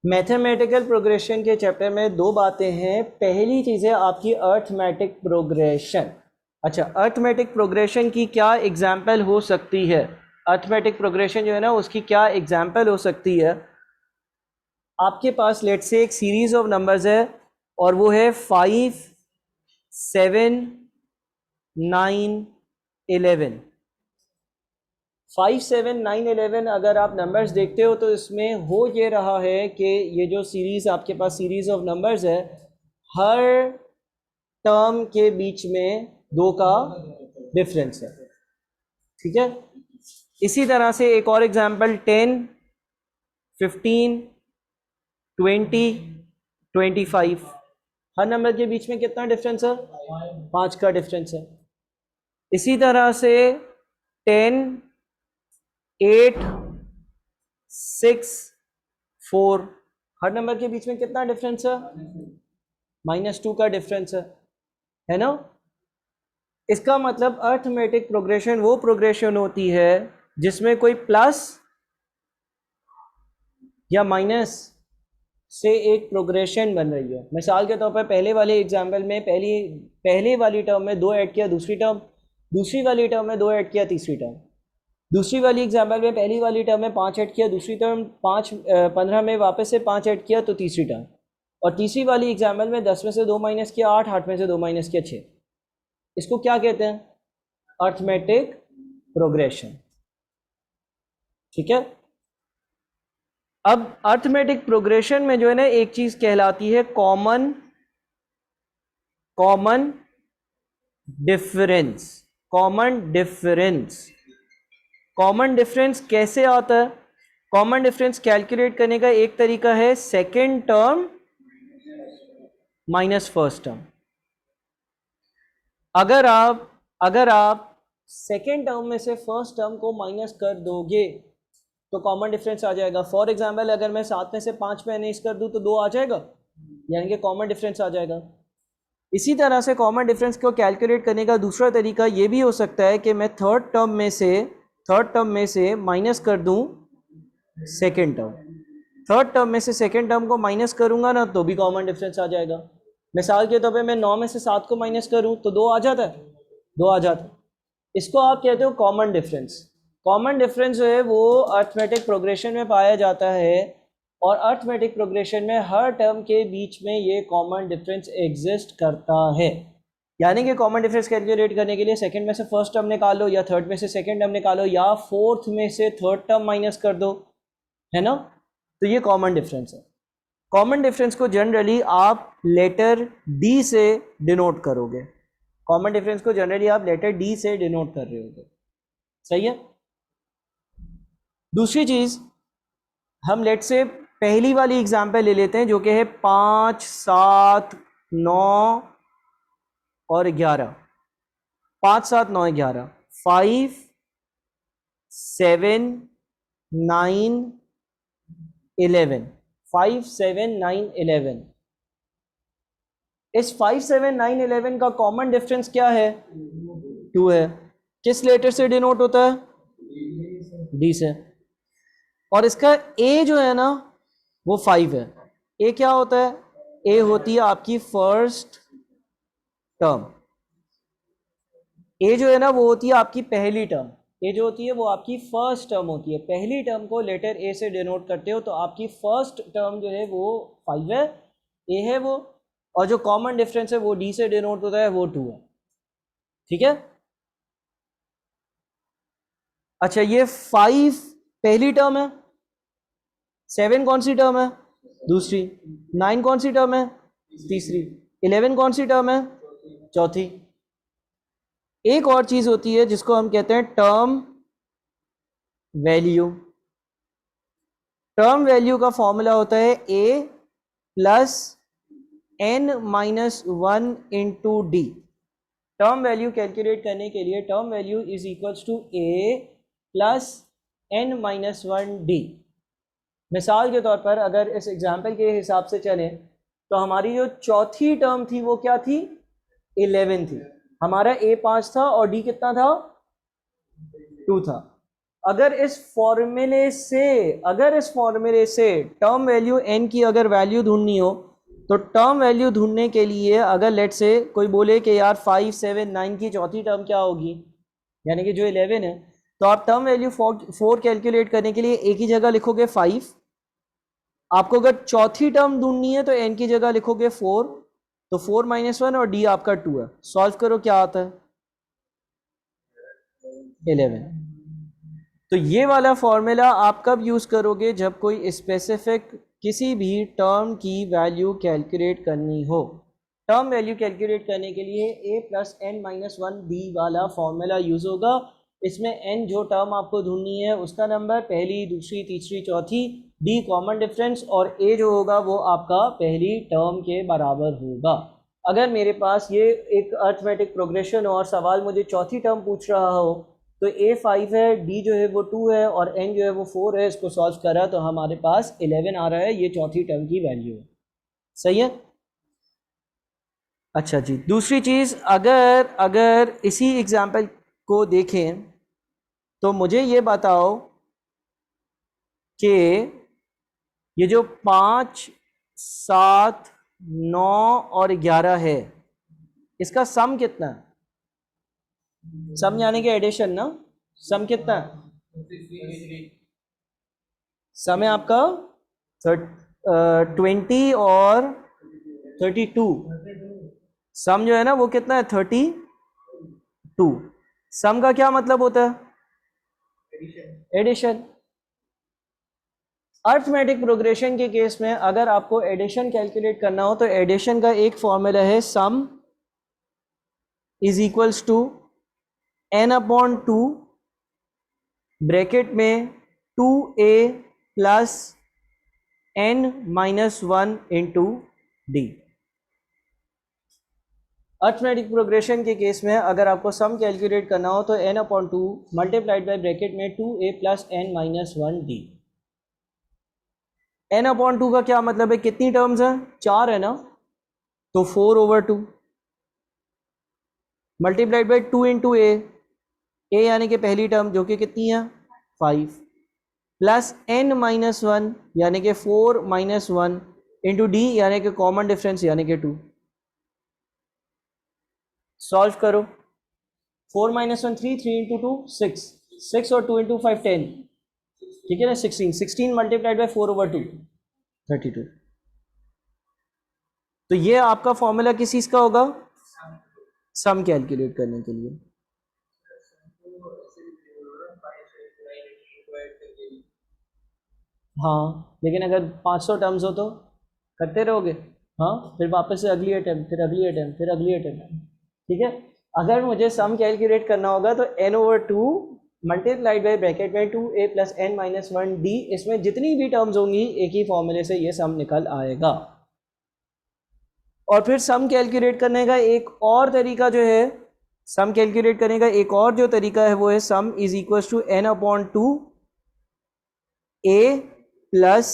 Mathematical progression के chapter में दो बातें हैं। पहली चीज़ है आपकी अर्थमेटिक प्रोग्रेशन। अच्छा, अर्थमेटिक प्रोग्रेशन की क्या एग्जाम्पल हो सकती है? अर्थमेटिक प्रोग्रेशन जो है ना, उसकी क्या एग्जाम्पल हो सकती है? आपके पास लेट से एक सीरीज ऑफ नंबर्स है और वो है 5, 7, 9, 11। 5, 7, 9, 11 अगर आप नंबर्स देखते हो तो इसमें हो ये रहा है कि ये जो सीरीज़ आपके पास सीरीज़ ऑफ नंबर्स है, हर टर्म के बीच में 2 का डिफरेंस है। ठीक है, इसी तरह से एक और एग्जांपल 10, 15, 20, 25, हर नंबर के बीच में कितना डिफरेंस है? 5 का डिफरेंस है। इसी तरह से 10, 8, 6, 4, हर नंबर के बीच में कितना डिफरेंस है? -2 का डिफरेंस है ना। इसका मतलब अर्थमेटिक प्रोग्रेशन वो प्रोग्रेशन होती है जिसमें कोई प्लस या माइनस से एक प्रोग्रेशन बन रही हो। मिसाल के तौर पर पहले वाले एग्जाम्पल में पहले वाली टर्म में 2 ऐड किया, दूसरी टर्म, दूसरी वाली टर्म में 2 ऐड किया, तीसरी टर्म, दूसरी वाली एग्जाम्पल में पहली वाली टर्म में 5 ऐड किया, दूसरी टर्म 15 में वापस से 5 ऐड किया तो तीसरी टर्म, और तीसरी वाली एग्जाम्पल में 10 में से 2 माइनस किया 8, 8 में से 2 माइनस किया 6। इसको क्या कहते हैं? Arithmetic progression. ठीक है, अब अर्थमेटिक प्रोग्रेशन में जो है ना एक चीज कहलाती है common difference. Common difference, common difference कैसे आता है? कॉमन डिफरेंस कैलकुलेट करने का एक तरीका है second term minus first term. अगर आप सेकेंड टर्म में से फर्स्ट टर्म को माइनस कर दोगे तो कॉमन डिफरेंस आ जाएगा। फॉर एग्जांपल अगर मैं 7 में से 5 माइनस कर दूं तो 2 आ जाएगा, यानी कि कॉमन डिफरेंस आ जाएगा। इसी तरह से कॉमन डिफरेंस को कैलकुलेट करने का दूसरा तरीका ये भी हो सकता है कि मैं थर्ड टर्म में से माइनस कर दूं सेकेंड टर्म। थर्ड टर्म में से सेकेंड टर्म को माइनस करूंगा ना तो भी कॉमन डिफरेंस आ जाएगा। मिसाल के तौर पे मैं 9 में से 7 को माइनस करूं तो 2 आ जाता है, 2 आ जाता है। इसको आप कहते हो कॉमन डिफरेंस। कॉमन डिफरेंस जो है वो अर्थमेटिक प्रोग्रेशन में पाया जाता है, और अर्थमेटिक प्रोग्रेशन में हर टर्म के बीच में ये कॉमन डिफरेंस एग्जिस्ट करता है। यानी कि कॉमन डिफरेंस कैलकुलेट करने के लिए सेकंड में से फर्स्ट टर्म निकालो, या थर्ड में से सेकंड टर्म निकालो, या फोर्थ में से थर्ड टर्म माइनस कर दो, है ना। तो ये कॉमन डिफरेंस है। कॉमन डिफरेंस को जनरली आप लेटर डी से डिनोट करोगे। कॉमन डिफरेंस को जनरली आप लेटर डी से डिनोट कर रहे होगे। सही है। दूसरी चीज, हम लेट से पहली वाली एग्जांपल ले लेते हैं जो कि है 5, 7, 9 और 11। 5, 7, 9, 11, 5, 7, 9, 11, 5, 7, 9, 11। इस 5, 7, 9, 11 का कॉमन डिफरेंस क्या है? 2 है। किस लेटर से डिनोट होता है? डी से। और इसका ए जो है ना वो 5 है। ए क्या होता है? ए होती है आपकी फर्स्ट टर्म। ए जो है ना वो होती है आपकी पहली टर्म। ए जो होती है वो आपकी फर्स्ट टर्म होती है। पहली टर्म को लेटर ए से डिनोट करते हो तो आपकी फर्स्ट टर्म जो है वो 5 है, ए है वो, और जो कॉमन डिफरेंस है वो डी से डिनोट होता है, वो 2 है। ठीक है। अच्छा, ये 5 पहली टर्म है, 7 कौन सी टर्म है? दूसरी। 9 कौन सी टर्म है? तीसरी। 11 कौन सी टर्म है? चौथी। एक और चीज होती है जिसको हम कहते हैं टर्म वैल्यू। टर्म वैल्यू का फॉर्मूला होता है a plus n minus 1 into d. Term value calculate करने के लिए term value is equals to a plus n minus 1 d. मिसाल के तौर पर अगर इस एग्जाम्पल के हिसाब से चलें तो हमारी जो चौथी टर्म थी वो क्या थी? 11 थी। हमारा a 5 था और d कितना था? 2 था। अगर इस फॉर्मूले से टर्म वैल्यू n की अगर वैल्यू ढूंढनी हो, तो टर्म वैल्यू ढूंढने के लिए अगर लेट से कोई बोले कि यार 5, 7, 9 की चौथी टर्म क्या होगी, यानी कि जो 11 है, तो आप टर्म वैल्यू 4 कैलकुलेट करने के लिए एक ही जगह लिखोगे 5। आपको अगर चौथी टर्म ढूंढनी है तो n की जगह लिखोगे 4, तो 4 - 1 और d आपका 2 है। सॉल्व करो, क्या आता है? 11। तो ये वाला फॉर्मूला आप कब यूज करोगे? जब कोई स्पेसिफिक किसी भी टर्म की वैल्यू कैलकुलेट करनी हो। टर्म वैल्यू कैलकुलेट करने के लिए a + n - 1 d वाला फॉर्मूला यूज होगा। इसमें n जो टर्म आपको ढूंढनी है उसका नंबर, पहली, दूसरी, तीसरी, चौथी, d कॉमन डिफरेंस, और a जो होगा वो आपका पहली टर्म के बराबर होगा। अगर मेरे पास ये एक अर्थमेटिक प्रोग्रेशन हो और सवाल मुझे चौथी टर्म पूछ रहा हो, तो a 5 है, d जो है वो 2 है और n जो है वो 4 है, इसको सॉल्व करा तो हमारे पास 11 आ रहा है। ये चौथी टर्म की वैल्यू है। सही है? अच्छा जी, दूसरी चीज़, अगर इसी एग्जाम्पल को देखें तो मुझे ये बताओ कि ये जो 5, 7, 9 और 11 है, इसका सम कितना है? सम यानी कि एडिशन ना। सम कितना है? सम है आपका 20 और 32। सम जो है ना वो कितना है? 32। सम का क्या मतलब होता है? एडिशन। अर्थमेटिक प्रोग्रेशन के केस में अगर आपको एडिशन कैलकुलेट करना हो तो एडिशन का एक फॉर्मूला है, sum is equals to n/2 bracket में 2a plus n - 1 into D. Arithmetic progression के केस में अगर आपको सम कैलकुलेट करना हो तो n/2 मल्टीप्लाइड बाय ब्रैकेट में 2a plus n - 1 D. n/2 का क्या मतलब है? कितनी टर्म्स हैं? 4 है ना, तो 4/2 मल्टीप्लाइड बाय 2 इंटू ए यानी कि पहली टर्म जो कि कितनी है? 5 प्लस n - 1 यानी कि 4 - 1 इंटू डी यानी कि कॉमन डिफरेंस यानी कि 2। सॉल्व करो। 4 - 1 3, 3 इंटू 2 6, 6 और 2 इंटू 5 10, ठीक है ना? 16 मल्टीप्लाइड बाय 4/2 32। तो ये आपका फॉर्मूला किस चीज का होगा? सम कैलकुलेट करने के लिए। हाँ, लेकिन अगर 500 टर्म्स हो तो करते रहोगे। हाँ, फिर वापस से अगली अटेम्प्ट, फिर अगली अटेम्प्ट, फिर अगली अटेम्प्ट, ठीक है। अगर मुझे सम कैलकुलेट करना होगा तो n/2 मल्टीप्लाइड बाई ब्रैकेट में 2a प्लस n - 1 d, इसमें जितनी भी टर्म्स होंगी एक ही फॉर्मूले से ये सम निकल आएगा। और फिर सम कैलकुलेट करने का एक और तरीका जो है, सम कैलकुलेट करने का एक और जो तरीका है वो है sum is equal to n/2 a plus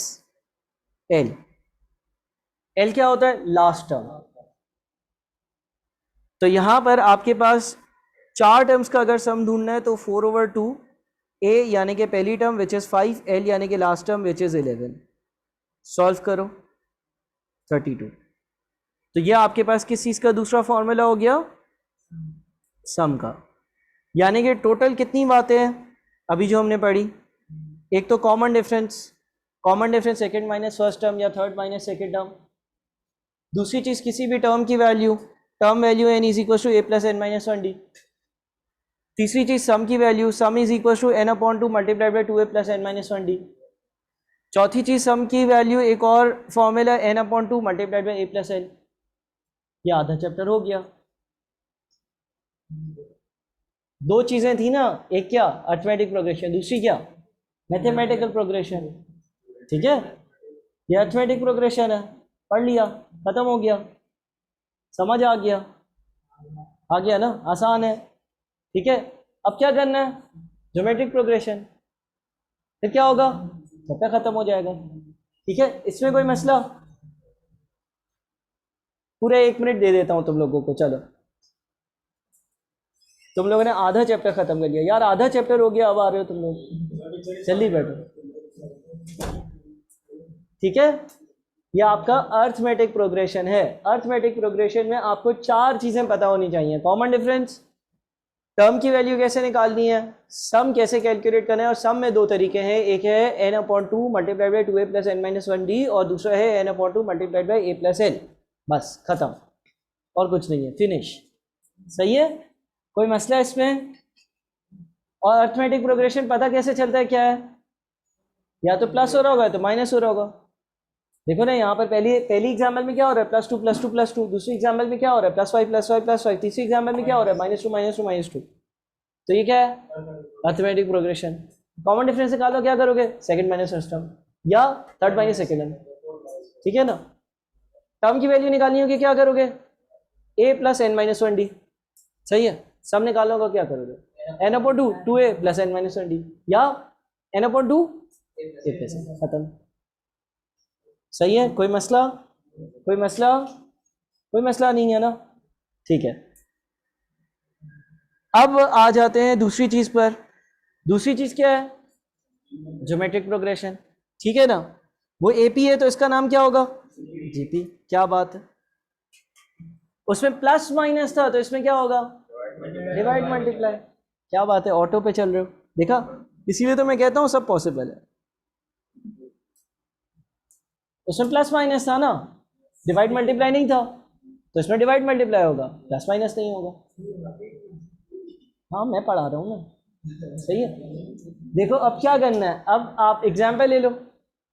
l। l क्या होता है? Last term. तो यहां पर आपके पास 4 टर्म्स का अगर सम ढूंढना है तो 4/2 a यानी कि पहली टर्म विच इज 5, l यानी कि last term which is 11। Solve करो, 32। तो यह आपके पास किस चीज का दूसरा फॉर्मूला हो गया? सम का। यानी कि टोटल कितनी बातें हैं अभी जो हमने पढ़ी? एक तो common difference, second minus first term या थर्ड माइनस सेकंड टर्म। दूसरी चीज किसी भी टर्म की value, term value n is equal to a plus n - 1 d। तीसरी चीज सम की value, sum is equal to n/2 multiplied by 2a plus n - 1 d। चौथी चीज सम की वैल्यू एक और formula n/2 multiplied by a plus n। ये आधा चैप्टर हो गया। दो चीजें थी ना, एक क्या? अर्थमेटिक प्रोग्रेशन, दूसरी क्या? मैथमेटिकल प्रोग्रेशन, ठीक है। ये अर्थमेटिक प्रोग्रेशन है, पढ़ लिया, खत्म हो गया, समझ आ गया, आ गया ना? आसान है, ठीक है। अब क्या करना है? Geometric progression. फिर क्या होगा? चैप्टर खत्म हो जाएगा, ठीक है। इसमें कोई मसला? पूरे 1 मिनट दे देता हूं तुम लोगों को, चलो। तुम लोगों ने आधा चैप्टर खत्म कर लिया यार, आधा चैप्टर हो गया, अब आ रहे हो तुम लोग, जल्दी बैठो। ठीक है, ये आपका अर्थमेटिक प्रोग्रेशन है। अर्थमेटिक प्रोग्रेशन में आपको 4 चीजें पता होनी चाहिए। कॉमन डिफरेंस, टर्म की वैल्यू कैसे निकालनी है, सम कैसे कैलकुलेट करना है, और सम में 2 तरीके हैं, एक है n/2 multiplied by 2a plus n minus 1d, और दूसरा है n/2 multiplied by a plus n। बस खत्म, और कुछ नहीं है, फिनिश। सही है, कोई मसला इसमें? और अर्थमेटिक प्रोग्रेशन पता कैसे चलता है क्या है, या तो प्लस हो रहा होगा तो माइनस हो रहा होगा। देखो ना यहाँ पर पहली एग्जाम्पल में क्या हो रहा है, +2 +2 +2, दूसरी एग्जाम्पल में क्या हो रहा है, +5 +5 +5, तीसरी एग्जाम्पल में क्या हो रहा है, -2 -2 -2। तो ये क्या है, अर्थमेटिक प्रोग्रेशन। कॉमन डिफरेंस निकालो, क्या करोगे, सेकंड माइनस फर्स्ट टर्म या थर्ड माइनस सेकंड टर्म। ठीक है ना, टर्म की वैल्यू निकालनी होगी, क्या करोगे, a plus n minus 1d। सही है, सम निकालना होगा, क्या करोगे, n/2 2a plus n minus 1d या n/2 a प्लस n। खत्म। सही है, कोई मसला, कोई मसला, कोई मसला नहीं है ना। ठीक है, अब आ जाते हैं दूसरी चीज पर। दूसरी चीज क्या है, ज्योमेट्रिक प्रोग्रेशन। ठीक है ना, वो एपी है तो इसका नाम क्या होगा, जीपी। क्या बात है, उसमें प्लस माइनस था तो इसमें क्या होगा, डिवाइड मल्टीप्लाई। क्या बात है, ऑटो पे चल रहे हो, देखा, इसीलिए तो मैं कहता हूं सब पॉसिबल है। उसमें प्लस माइनस था ना, डिवाइड मल्टीप्लाई नहीं था, तो इसमें डिवाइड मल्टीप्लाई होगा, प्लस माइनस नहीं होगा। हाँ मैं पढ़ा रहा हूँ ना, सही है। देखो अब क्या करना है, अब आप एग्जाम्पल ले लो।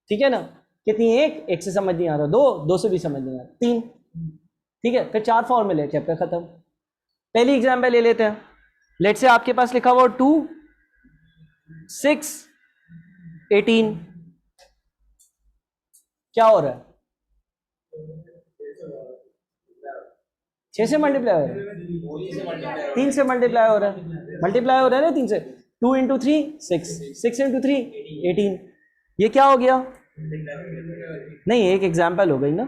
ठीक है ना, कितनी, एक से समझ नहीं आ रहा, दो से भी समझ नहीं आ रहा, 3। ठीक है, फिर 4 फॉर्मूले, चैप्टर खत्म। पहली एग्जाम्पल ले लेते हैं, लेट से आपके पास लिखा हुआ 2 6 18। क्या हो रहा है, 6 से मल्टीप्लाई हो रहा है, 3 से मल्टीप्लाई हो रहा है, मल्टीप्लाई हो रहा है ना 3 से। 2 इंटू 3 6, 6 इंटू 3 18। ये क्या हो गया, नहीं एक एग्जाम्पल हो गई ना।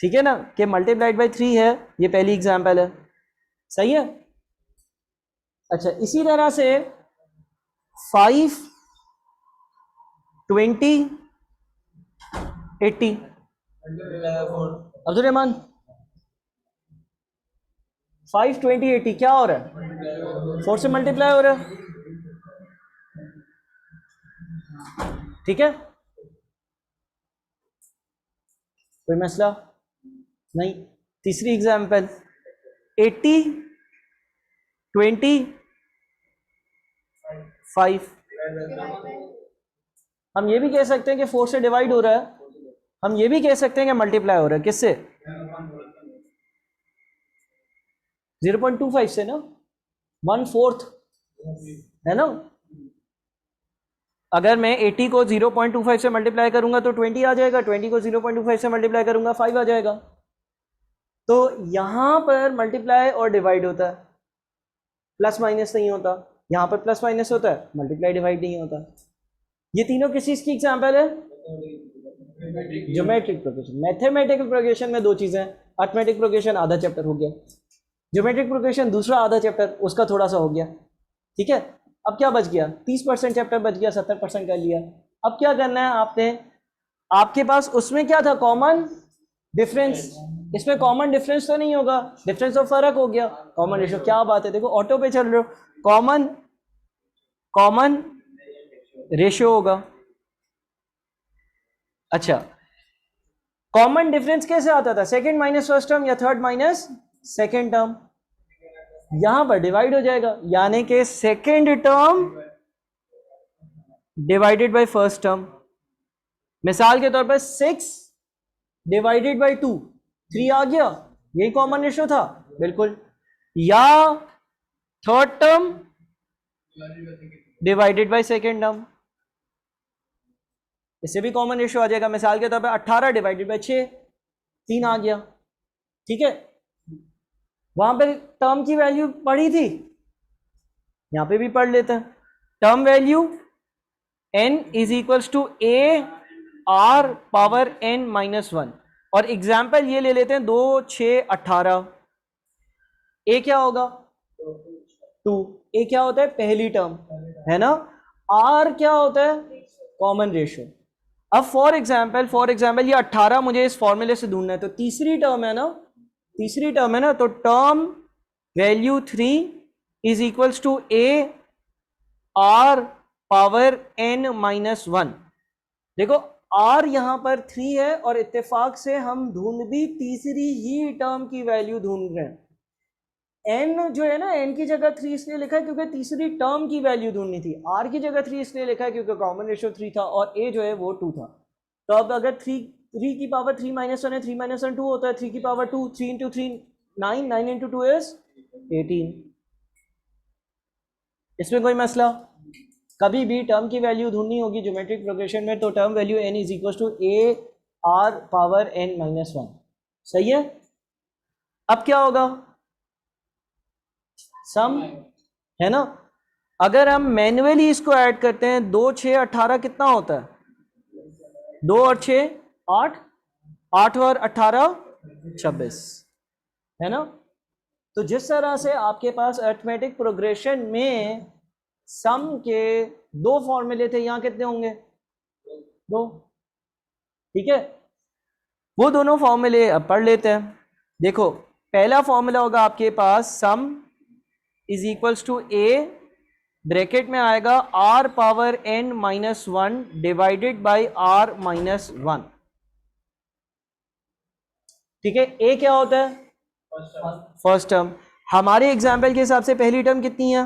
ठीक है ना, कि मल्टीप्लाइड बाई 3 है, ये पहली एग्जाम्पल है। सही है। अच्छा, इसी तरह से 5 20 80। अब्दुल रहमान, 5 20 80 क्या हो रहा है, 4 से मल्टीप्लाई हो रहा है। ठीक है, कोई मसला नहीं। तीसरी एग्जाम्पल 80 20 5। हम ये भी कह सकते हैं कि 4 से डिवाइड हो रहा है, हम ये भी कह सकते हैं कि मल्टीप्लाई हो रहा है, किससे, 0.25 से ना, 1/4 है ना। अगर मैं 80 को 0.25 से मल्टीप्लाई करूंगा तो 20 आ जाएगा, 20 को 0.25 से मल्टीप्लाई करूंगा 5 आ जाएगा। तो यहां पर मल्टीप्लाई और डिवाइड होता है, प्लस माइनस नहीं होता। यहां पर प्लस माइनस होता है, मल्टीप्लाई डिवाइड नहीं होता। ये तीनों किस चीज की एग्जाम्पल है, ज्योमेट्रिक प्रोग्रेशन। मैथमेटिकल प्रोग्रेशन में 2 चीजें हैं, अर्थमेटिक प्रोग्रेशन आधा चैप्टर हो गया, ज्योमेट्रिक प्रोग्रेशन दूसरा आधा चैप्टर, उसका थोड़ा सा हो गया। ठीक है, अब क्या बच गया, 30% चैप्टर बच गया, 70% कर लिया। अब क्या करना है आपने, आपके पास उसमें क्या था, कॉमन डिफरेंस। इसमें कॉमन डिफरेंस तो नहीं होगा, डिफरेंस तो फर्क हो गया, कॉमन रेशियो। क्या बात है, देखो ऑटो पे चल रहे हो, कॉमन रेशियो होगा। अच्छा, कॉमन डिफरेंस कैसे आता था, सेकंड माइनस फर्स्ट टर्म या थर्ड माइनस सेकंड टर्म। यहां पर डिवाइड हो जाएगा, यानी कि second term divided by first term. मिसाल के तौर पर 6 डिवाइडेड बाय 2 3 आ गया, यही कॉमन रेशियो था, बिल्कुल। या third term divided by second term, इससे भी कॉमन रेशियो आ जाएगा। मिसाल के तौर पर 18 डिवाइडेड बाय 6 3 आ गया। ठीक है, वहां पर टर्म की वैल्यू पढ़ी थी, यहां पे भी पढ़ लेते हैं। Term value n is equals to a r power n minus 1। और एग्जाम्पल ये ले लेते हैं 2 6 18। ए क्या होगा, 2, ए क्या होता है पहली टर्म है ना, आर क्या होता है कॉमन रेशियो। अब फॉर एग्जाम्पल ये 18 मुझे इस फॉर्मूले से ढूंढना है, तो तीसरी टर्म है ना, तो term value 3 is equals to A R power n minus 1। देखो r यहां पर 3 है और इत्तेफाक से हम ढूंढ भी तीसरी ही टर्म की वैल्यू ढूंढ रहे हैं। n जो है ना, n की जगह 3 इसलिए लिखा है क्योंकि तीसरी टर्म की वैल्यू ढूंढनी थी, r की जगह 3 इसलिए लिखा है क्योंकि कॉमन रेशियो 3 था और a जो है वो 2 था। तो अब अगर 3 की पावर 3 माइनस 1 है, 3 माइनस 1 2 होता है, 3 की पावर 2, 3 इंटू 3 9, 9 इंटू 2 इज 18। इसमें कोई मसला? कभी भी टर्म की वैल्यू ढूंढनी होगी ज्योमेट्रिक प्रोग्रेशन में तो term value n is equal to A R power n minus 1। सही है। अब क्या होगा, सम है ना, अगर हम मैन्युअली इसको ऐड करते हैं 2 6 18 कितना होता है, 2 और 6 8, 8 और 18 26 है ना। तो जिस तरह से आपके पास अरिथमेटिक प्रोग्रेशन में सम के 2 फॉर्मूले थे, यहां कितने होंगे 2, ठीक है। वो दोनों फॉर्मूले अब पढ़ लेते हैं। देखो पहला फॉर्मूला होगा आपके पास sum is equals to a bracket में आएगा r power n minus 1 divided by r minus 1, ठीक है। ए क्या होता है फर्स्ट टर्म, हमारे एग्जाम्पल के हिसाब से पहली टर्म कितनी है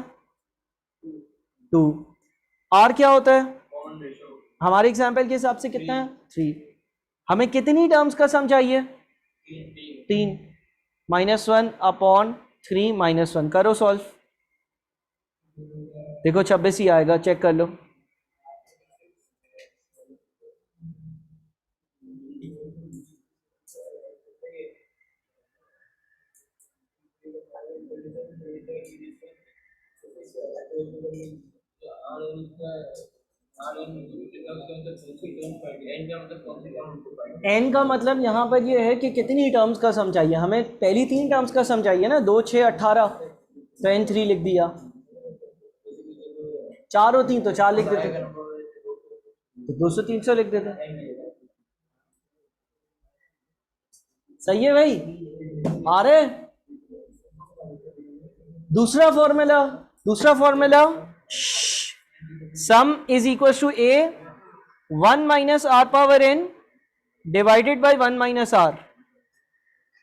2। r क्या होता है हमारे एग्जाम्पल के हिसाब से कितना है 3। हमें कितनी टर्म्स का सम चाहिए 3, माइनस 1 अपॉन 3 माइनस 1, करो सॉल्व। देखो 26 ही आएगा, चेक कर लो। n का मतलब यहाँ पर ये है कि कितनी टर्म्स का सम चाहिए, हमें पहली 3 टर्म्स का सम चाहिए ना, 2 6 18, तो n 3 लिख दिया, 4 और 3 तो 4 लिख देते, तो 200 300 लिख देते। सही है भाई, आ रहे। दूसरा formula sum is equal to a 1 minus r power n divided by 1 minus r.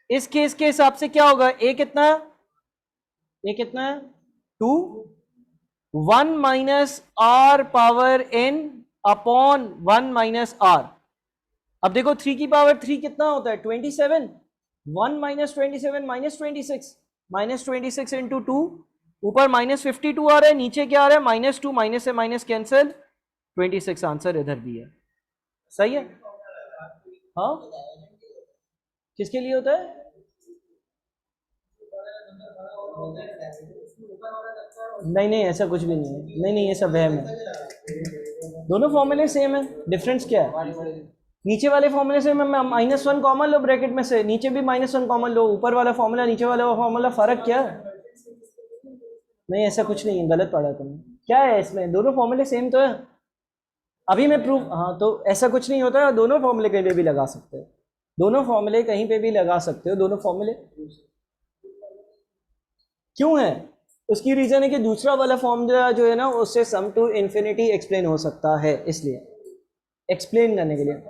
इस केस के हिसाब से क्या होगा, ए कितना है 2, 1 minus r power n upon 1 minus r. अब देखो 3 की पावर 3 कितना होता है 27, 1 माइनस 27 माइनस 26 इंटू 2, ऊपर माइनस 52 आ रहा है, नीचे क्या आ रहा है -2, माइनस से माइनस कैंसिल, 26 आंसर इधर भी है। सही है। हाँ किसके लिए होता है, नहीं ऐसा कुछ भी नहीं है, नहीं ये सब वहम है, दोनों फॉर्मूले सेम है। डिफरेंस क्या है, नीचे वाले फॉर्मूले से -1 कॉमन लो ब्रैकेट में से, नीचे भी -1 कॉमन लो, ऊपर वाला फॉर्मूला नीचे वाला फॉर्मूला, फर्क क्या है, नहीं ऐसा कुछ नहीं है, गलत पढ़ा तुमने। क्या है इसमें, दोनों फॉर्मूले सेम तो है। अभी मैं प्रूफ, हाँ तो ऐसा कुछ नहीं होता है, दोनों फॉर्मूले कहीं पे भी लगा सकते हो, दोनों फॉर्मूले कहीं पे भी लगा सकते हो, दोनों फॉर्मूले। क्यों है, उसकी रीजन है कि दूसरा वाला फॉर्मूला जो है ना उससे सम टू इन्फिनिटी एक्सप्लेन हो सकता है, इसलिए एक्सप्लेन करने के लिए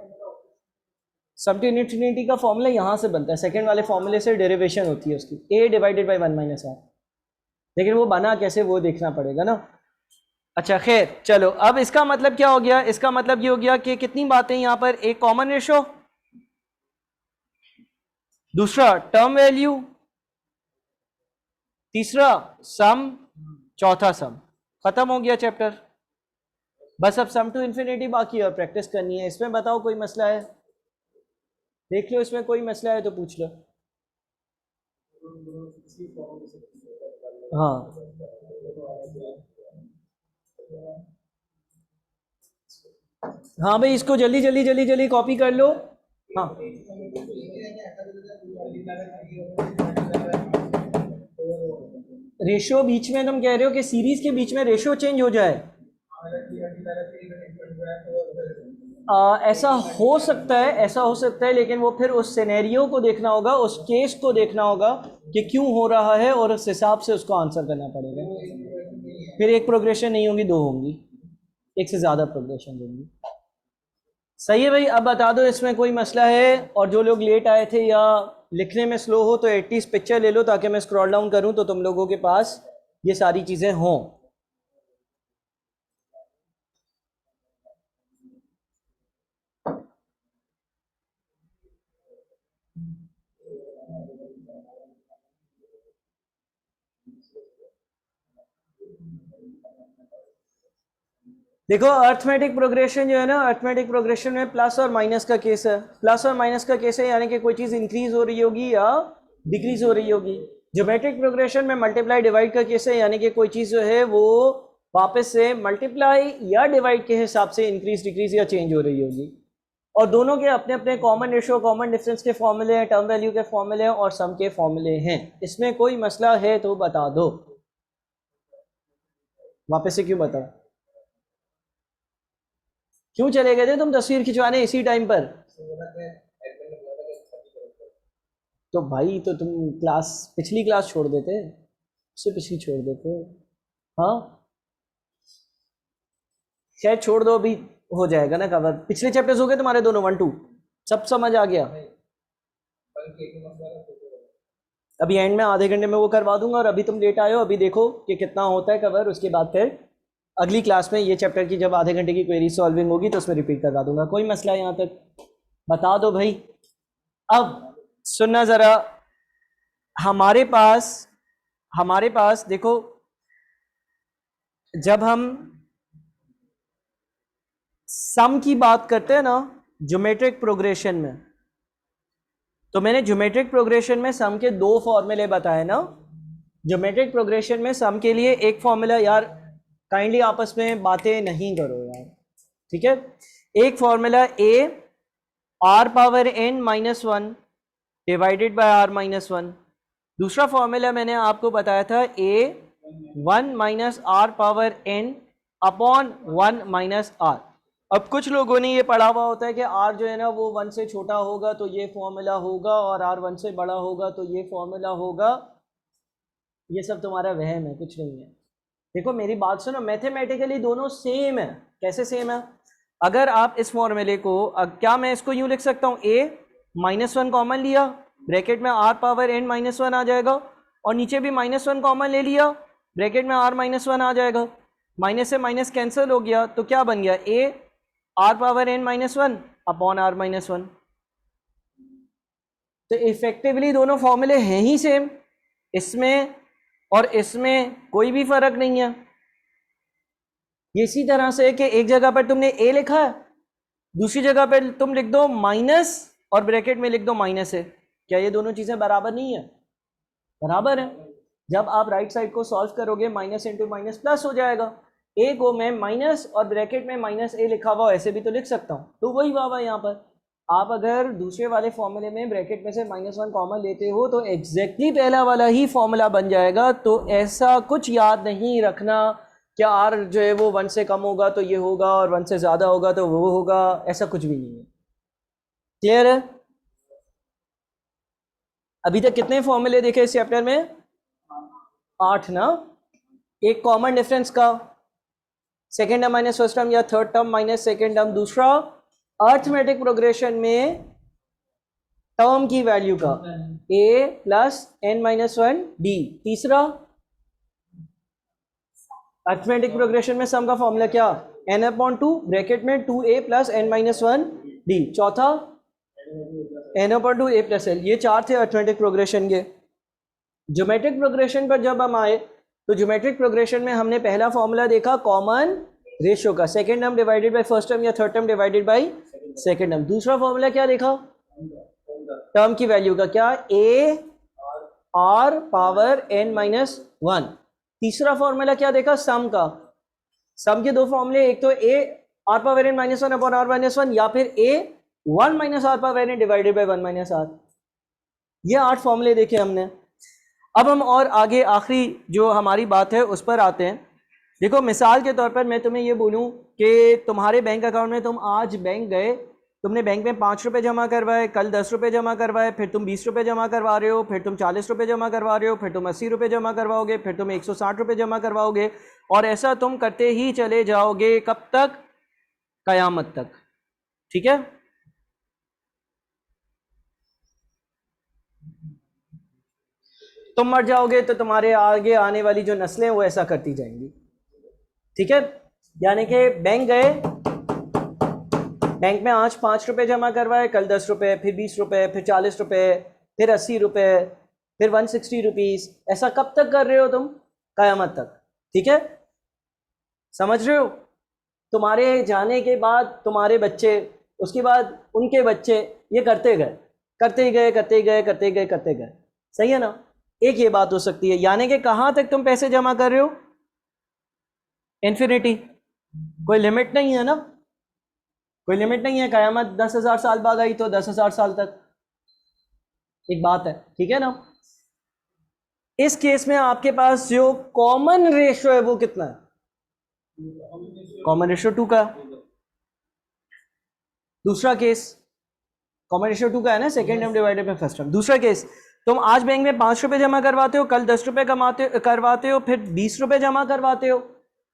सम टू इन्फिनिटी का फॉर्मूला यहाँ से बनता है, सेकंड वाले फॉर्मूले से डेरिवेशन होती है उसकी, a divided by 1 minus r, लेकिन वो बना कैसे वो देखना पड़ेगा ना। अच्छा खैर चलो, अब इसका मतलब क्या हो गया, इसका मतलब ये हो गया कि कितनी बातें यहाँ पर, एक कॉमन रेशो, दूसरा टर्म वैल्यू, तीसरा सम, चौथा सम। खत्म हो गया चैप्टर, बस अब सम टू इन्फिनिटी बाकी है और प्रैक्टिस करनी है। इसमें बताओ कोई मसला है, देख लो इसमें कोई मसला है तो पूछ लो। हाँ हाँ भाई, इसको जल्दी कॉपी कर लो। हाँ रेशियो बीच में तुम कह रहे हो कि सीरीज के बीच में रेशियो चेंज हो जाए? ऐसा हो सकता है, ऐसा हो सकता है, लेकिन वो फिर उस सिनेरियो को देखना होगा, उस केस को देखना होगा कि क्यों हो रहा है, और उस हिसाब से उसको आंसर करना पड़ेगा। फिर एक प्रोग्रेशन नहीं होगी, दो होंगी, एक से ज़्यादा प्रोग्रेशन होंगी। सही है भाई। अब बता दो इसमें कोई मसला है? और जो लोग लेट आए थे या लिखने में स्लो हो तो एटलीस्ट पिक्चर ले लो ताकि मैं स्क्रॉल डाउन करूं तो तुम लोगों के पास ये सारी चीज़ें हों। देखो अर्थमेटिक प्रोग्रेशन जो है ना, अर्थमेटिक प्रोग्रेशन में प्लस और माइनस का केस है। प्लस और माइनस का केस है, यानी कि कोई चीज़ इंक्रीज हो रही होगी या डिक्रीज हो रही होगी। ज्योमेट्रिक प्रोग्रेशन में मल्टीप्लाई डिवाइड का केस है, यानी कि कोई चीज़ जो है वो वापस से मल्टीप्लाई या डिवाइड के हिसाब से इंक्रीज डिक्रीज या चेंज हो रही होगी। और दोनों के अपने अपने कॉमन रेशियो, कॉमन डिफरेंस के फॉर्मूले हैं, टर्म वैल्यू के फॉर्मूले हैं और सम के फॉर्मूले हैं। इसमें कोई मसला है तो बता दो। वापस से क्यों बताओ? क्यों चले गए थे तुम तस्वीर खिंचवाने इसी टाइम पर? तो भाई तो तुम क्लास, पिछली क्लास छोड़ देते, उससे पिछली छोड़ देते। हाँ शायद छोड़ दो, अभी हो जाएगा ना कवर। पिछले चैप्टर्स हो गए तुम्हारे दोनों, 1 2 सब समझ आ गया। अभी एंड में आधे घंटे में वो करवा दूंगा, और अभी तुम लेट आए हो, अभी देखो कि कितना होता है कवर। उसके बाद फिर अगली क्लास में ये चैप्टर की जब आधे घंटे की क्वेरी सॉल्विंग होगी तो उसमें रिपीट करवा दूंगा। कोई मसला है यहाँ तक? बता दो भाई। अब सुनना ज़रा, हमारे पास देखो, जब हम सम की बात करते हैं ना ज्योमेट्रिक प्रोग्रेशन में, तो मैंने ज्योमेट्रिक प्रोग्रेशन में सम के 2 फॉर्मूले बताए ना। ज्योमेट्रिक प्रोग्रेशन में सम के लिए एक फॉर्मूला, यार काइंडली आपस में बातें नहीं करो यार, ठीक है। एक formula a are power n minus one divided by r minus one. दूसरा फॉर्मूला मैंने आपको बताया था a 1 minus r power n upon 1 minus r. अब कुछ लोगों ने ये पढ़ा हुआ होता है कि आर जो है ना वो 1 से छोटा होगा तो ये फॉर्मूला होगा, और आर 1 से बड़ा होगा तो ये फॉर्मूला होगा। ये सब तुम्हारा वहम है, कुछ नहीं है। देखो मेरी बात सुनो, मैथमेटिकली दोनों सेम है। कैसे सेम है? अगर आप इस फॉर्मूले को, क्या मैं इसको यूं लिख सकता हूँ, ए माइनस वन कॉमन लिया, ब्रैकेट में r power n minus one आ जाएगा, और नीचे भी माइनस वन कॉमन ले लिया, ब्रैकेट में आर माइनस वन आ जाएगा। माइनस से माइनस कैंसिल हो गया तो क्या बन गया, a are power n minus one upon r minus one. तो इफेक्टिवली दोनों फॉर्मूले हैं ही सेम, इसमें और इसमें कोई भी फर्क नहीं है। ये इसी तरह से कि एक जगह पर तुमने ए लिखा है, दूसरी जगह पर तुम लिख दो माइनस और ब्रैकेट में लिख दो माइनस है। क्या ये दोनों चीजें बराबर नहीं है? बराबर है। जब आप राइट साइड को सॉल्व करोगे माइनस इंटू माइनस प्लस हो जाएगा। ए को मैं माइनस और ब्रैकेट में माइनस ए लिखा हुआ ऐसे भी तो लिख सकता हूँ, तो वही हुआ यहाँ पर। आप अगर दूसरे वाले फॉर्मूले में ब्रैकेट में से माइनस वन कॉमन लेते हो तो एग्जैक्टली पहला वाला ही फॉर्मूला बन जाएगा। तो ऐसा कुछ याद नहीं रखना कि आर जो है वो 1 से कम होगा तो ये होगा, और 1 से ज़्यादा होगा तो वो होगा, ऐसा कुछ भी नहीं है। क्लियर है? अभी तक कितने फॉर्मूले देखे इस चैप्टर में? 8 ना। एक कॉमन डिफरेंस का, second term minus first term या third term minus second term. दूसरा अर्थमेटिक प्रोग्रेशन में टर्म की वैल्यू का, a plus n minus one d. तीसरा अर्थमेटिक प्रोग्रेशन में सम का फॉर्मूला क्या, n अपॉन 2 ब्रैकेट में 2a plus n minus one d. चौथा n upon 2 a plus l. ये 4 थे अर्थमेटिक प्रोग्रेशन के। ज्योमेट्रिक प्रोग्रेशन पर जब हम आए तो ज्योमेट्रिक प्रोग्रेशन में हमने पहला फॉर्मूला देखा कॉमन रेशियो का, second term divided by first term या third term divided by second term. दूसरा फॉर्मूला क्या देखा, टर्म की वैल्यू का, क्या, a are power n minus one. तीसरा फॉर्मूला क्या देखा, सम का। सम के 2 फॉर्मूले, एक तो a are power n minus one upon r minus one, या फिर a 1 minus r power n divided by 1 minus r. ये 8 फॉर्मूले देखे हमने। अब हम और आगे आखिरी जो हमारी बात है उस पर आते हैं। देखो मिसाल के तौर पर मैं तुम्हें ये बोलूं कि तुम्हारे बैंक अकाउंट में, तुम आज बैंक गए, तुमने बैंक में 5 रुपये जमा करवाए, कल 10 रुपये जमा करवाए, फिर तुम 20 रुपये जमा करवा रहे हो, फिर तुम 40 रुपये जमा करवा रहे हो, फिर तुम 80 रुपये जमा करवाओगे, फिर तुम 160 रुपये जमा करवाओगे, और ऐसा तुम करते ही चले जाओगे। कब तक? कयामत तक। ठीक है। तुम मर जाओगे तो तुम्हारे आगे आने वाली जो नस्लें वो ऐसा करती जाएंगी। ठीक है। यानी कि बैंक गए, बैंक में आज 5 रुपये जमा करवाए, कल 10 रुपये, फिर 20 रुपये, फिर 40 रुपये, फिर 80 रुपये, फिर 160 रुपीज़। ऐसा कब तक कर रहे हो तुम? कयामत तक। ठीक है, समझ रहे हो? तुम्हारे जाने के बाद तुम्हारे बच्चे, उसके बाद उनके बच्चे, ये करते गए करते गए करते गए करते गए करते गए। सही है ना? एक ये बात हो सकती है, यानी कि कहाँ तक तुम पैसे जमा कर रहे हो? इन्फिनिटी। कोई लिमिट नहीं है ना, कोई लिमिट नहीं है। कयामत 10,000 साल बाद आई तो 10,000 साल तक। एक बात है, ठीक है ना? इस केस में आपके पास जो कॉमन रेशो है वो कितना है? कॉमन रेशो 2 का। दूसरा केस कॉमन रेशो 2 का है ना, second term divided by first term. दूसरा केस, तुम आज बैंक में 5 रुपये जमा करवाते हो, कल 10 रुपये करवाते हो, फिर 20 रुपये जमा करवाते हो,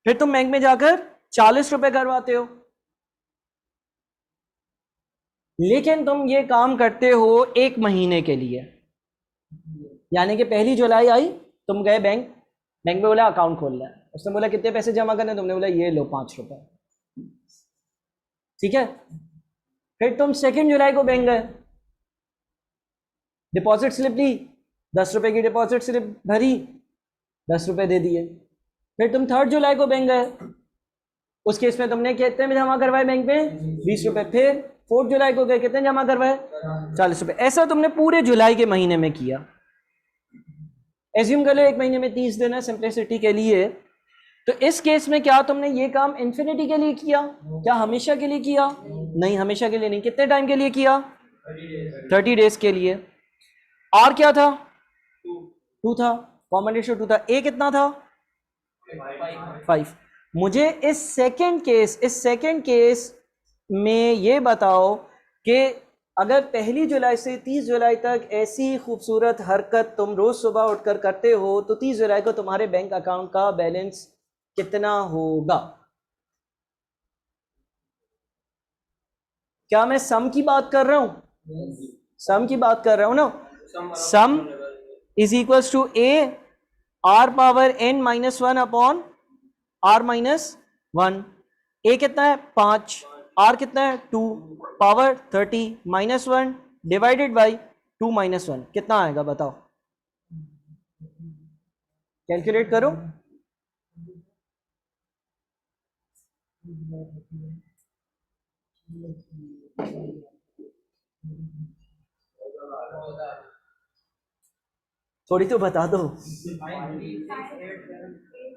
फिर तुम बैंक में जाकर 40 रुपये करवाते हो। लेकिन तुम ये काम करते हो 1 महीने के लिए। यानी कि 1 जुलाई आई, तुम गए बैंक में बोला अकाउंट खोलना है, उसने बोला कितने पैसे जमा करने, तुमने बोला ये लो 5 रुपये। ठीक है। फिर तुम 2 जुलाई को बैंक गए, डिपॉजिट स्लिप ली, 10 रुपये की डिपॉजिट स्लिप भरी, 10 रुपये दे दिए। फिर तुम 3 जुलाई को बैंक गए, उस केस में तुमने कितने में जमा करवाए बैंक में? 20 रुपये। फिर 4 जुलाई को गए, कितने जमा करवाए? 40 रुपये। ऐसा तुमने पूरे जुलाई के महीने में किया। एज्यूम कर लो 1 महीने में 30 दिन है सिंप्लिसिटी के लिए। तो इस केस में क्या तुमने ये काम इन्फिनिटी के लिए किया? क्या हमेशा के लिए किया? नहीं, हमेशा के लिए नहीं। कितने टाइम के लिए किया? 30 डेज के लिए। और क्या था? 2 था। कॉमन रेशियो 2 था। ए कितना था? 5। मुझे इस सेकंड केस में ये बताओ कि अगर 1 जुलाई से 30 जुलाई तक ऐसी खूबसूरत हरकत तुम रोज सुबह उठकर करते हो तो 30 जुलाई को तुम्हारे बैंक अकाउंट का बैलेंस कितना होगा? क्या मैं सम की बात कर रहा हूं? सम की बात कर रहा हूं ना। Sum is equals to A R power n minus 1 upon r minus 1। A कितना है? 5। आर कितना है? 2 power 30 minus 1 divided by 2 minus 1 कितना आएगा बताओ? कैलकुलेट करो। थोड़ी तो बता दो।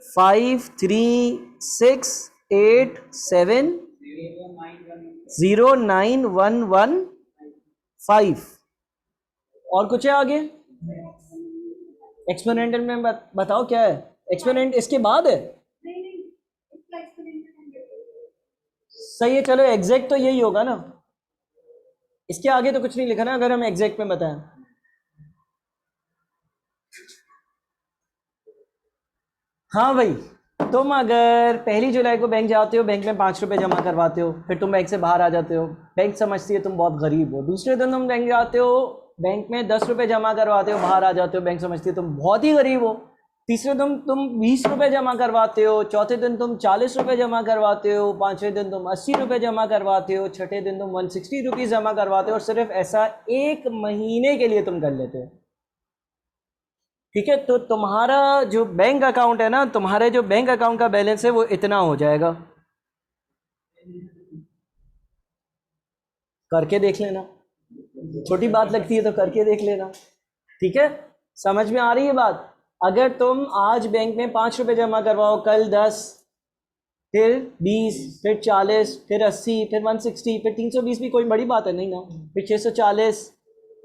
5 3 6 8 7 0 9 1 1 5। और कुछ है आगे? एक्सपोनेंटल में बताओ क्या है? एक्सपोनेंट इसके बाद है? सही है, चलो एग्जैक्ट तो यही होगा ना। इसके आगे तो कुछ नहीं लिखा ना, अगर हम एग्जैक्ट में बताएं। हाँ भाई, तुम अगर 1 जुलाई को बैंक जाते हो, बैंक में 5 रुपये जमा करवाते हो, फिर तुम बैंक से बाहर आ जाते हो, बैंक समझती है तुम बहुत गरीब हो। दूसरे दिन तुम बैंक जाते हो, बैंक में 10 रुपये जमा करवाते हो, बाहर आ जाते हो, बैंक समझती है तुम बहुत ही गरीब हो। तीसरे दिन तुम 20 रुपये जमा करवाते हो, चौथे दिन तुम 40 रुपये जमा करवाते हो, पाँचवें दिन तुम 80 रुपये जमा करवाते हो, छठे दिन तुम 160 रुपीज़ जमा करवाते हो। और सिर्फ ऐसा 1 महीने के लिए तुम कर लेते हो। ठीक है, तो तुम्हारा जो बैंक अकाउंट है ना, तुम्हारे जो बैंक अकाउंट का बैलेंस है वो इतना हो जाएगा। करके देख लेना, छोटी बात लगती है तो करके देख लेना। ठीक है, समझ में आ रही है बात? अगर तुम आज बैंक में 5 रुपये जमा करवाओ, कल 10, फिर 20, फिर 40, फिर 80, फिर 160, फिर 320 भी कोई बड़ी बात है नहीं ना, फिर 640,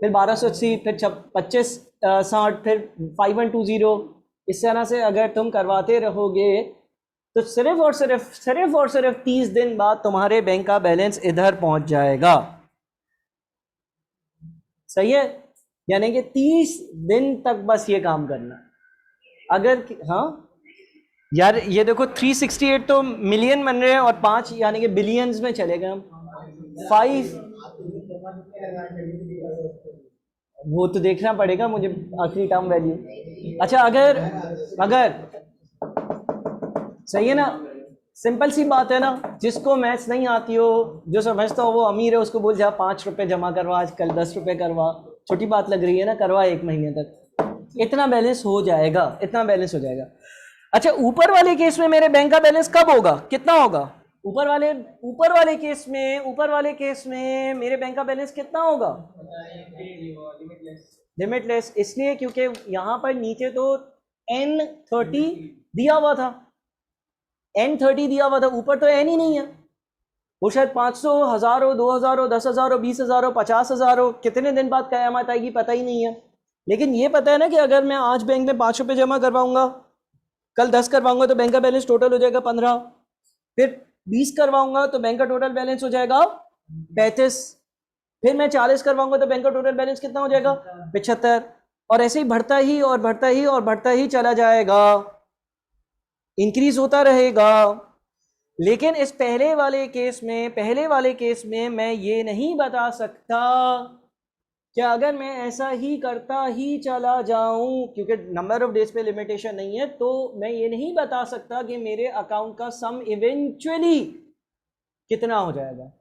फिर 1280, फिर 25, 60, फिर 5120, इस तरह से अगर तुम करवाते रहोगे तो सिर्फ और सिर्फ 30 दिन बाद तुम्हारे बैंक का बैलेंस इधर पहुंच जाएगा। सही है, यानी कि 30 दिन तक बस ये काम करना। अगर हाँ यार ये देखो 368 तो मिलियन बन रहे हैं और 5 यानी कि बिलियंस में चले गए हम। 5 वो तो देखना पड़ेगा मुझे आखिरी टर्म वैल्यू। अच्छा अगर अगर सही है ना, सिंपल सी बात है ना, जिसको मैथ्स नहीं आती हो, जो समझता हो वो अमीर है, उसको बोल जा 5 रुपए जमा करवा, आजकल 10 रुपए करवा, छोटी बात लग रही है ना, करवा 1 महीने तक, इतना बैलेंस हो जाएगा, इतना बैलेंस हो जाएगा। अच्छा ऊपर वाले केस में मेरे बैंक का बैलेंस कब होगा, कितना होगा? ऊपर वाले केस में मेरे बैंक का बैलेंस कितना होगा? लिमिटलेस। इसलिए क्योंकि यहां पर नीचे तो N30 दिया हुआ था, N30 दिया हुआ था, ऊपर तो N ही नहीं है। वो शायद 500, 1000 हो, 2000 हो, 10,000 हो, 20,000 हो, 50,000 हो, कितने दिन बाद कयामत आएगी पता ही नहीं है। लेकिन ये पता है ना कि अगर मैं आज बैंक में 5 रुपए जमा करवाऊंगा, कल 10 करवाऊंगा तो बैंक का बैलेंस टोटल हो जाएगा 15, फिर 20 करवाऊंगा तो बैंक का टोटल बैलेंस हो जाएगा 35, फिर मैं 40 करवाऊंगा तो बैंक का टोटल बैलेंस कितना हो जाएगा 75, और ऐसे ही बढ़ता ही और बढ़ता ही और बढ़ता ही चला जाएगा, इंक्रीज होता रहेगा। लेकिन इस पहले वाले केस में मैं ये नहीं बता सकता कि अगर मैं ऐसा ही करता ही चला जाऊं, क्योंकि नंबर ऑफ डेज पे लिमिटेशन नहीं है, तो मैं ये नहीं बता सकता कि मेरे अकाउंट का सम इवेंचुअली कितना हो जाएगा।